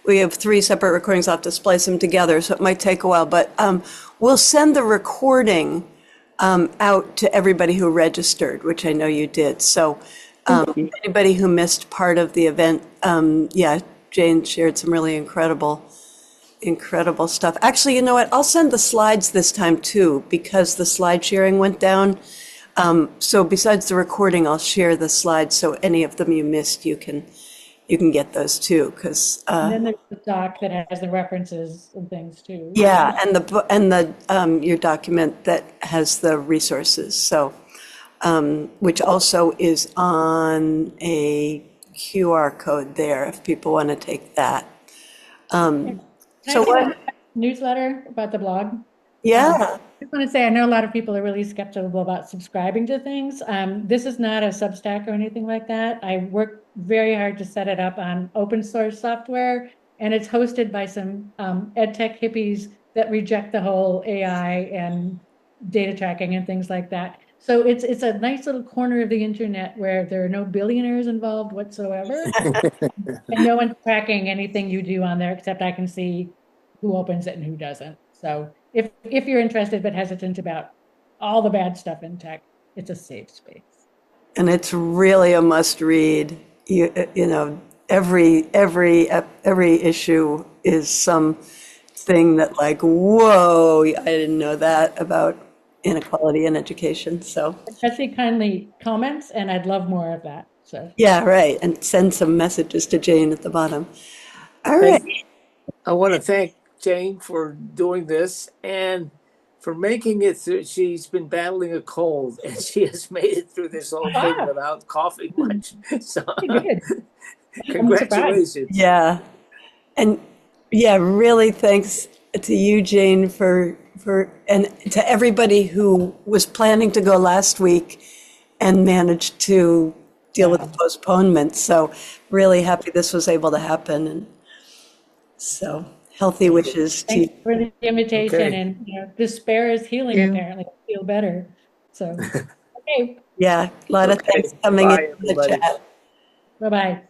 Speaker 1: We have 3 separate recordings. I'll have to splice them together, so it might take a while, but we'll send the recording out to everybody who registered, which I know you did. So anybody who missed part of the event, Jane shared some really incredible stuff. Actually, you know what? I'll send the slides this time too, because the slide sharing went down. So besides the recording, I'll share the slides. So any of them you missed, you can get those too. Because
Speaker 2: and then there's the doc that has the references and things too.
Speaker 1: Yeah, and the your document that has the resources. So which also is on a QR code there if people want to take that. So what
Speaker 2: newsletter about the blog?
Speaker 1: Yeah.
Speaker 2: I just want to say, I know a lot of people are really skeptical about subscribing to things. This is not a Substack or anything like that. I worked very hard to set it up on open source software, and it's hosted by some ed tech hippies that reject the whole AI and data tracking and things like that. So it's a nice little corner of the internet where there are no billionaires involved whatsoever. And no one's tracking anything you do on there, except I can see who opens it and who doesn't. So if you're interested but hesitant about all the bad stuff in tech, it's a safe space.
Speaker 1: And it's really a must read. You know, every issue is something that like, whoa, I didn't know that about inequality in education. So
Speaker 2: Betsy kindly comments, and I'd love more of that. So
Speaker 1: yeah, right. And send some messages to Jane at the bottom. All right.
Speaker 3: I want to thank Jane for doing this and for making it through. She's been battling a cold and she has made it through this whole thing without coughing much. So congratulations.
Speaker 1: Yeah. And yeah, really thanks to you, Jane, and to everybody who was planning to go last week and managed to deal with the postponement. So really happy this was able to happen. And So healthy wishes to
Speaker 2: Thanks
Speaker 1: you.
Speaker 2: for the invitation,
Speaker 3: Okay.
Speaker 2: and despair is healing.
Speaker 10: Yeah.
Speaker 2: Apparently, I feel better. So, okay,
Speaker 1: Yeah, a lot of
Speaker 3: Okay.
Speaker 1: things coming
Speaker 3: Bye,
Speaker 1: into the
Speaker 3: everybody.
Speaker 1: chat.
Speaker 2: bye bye.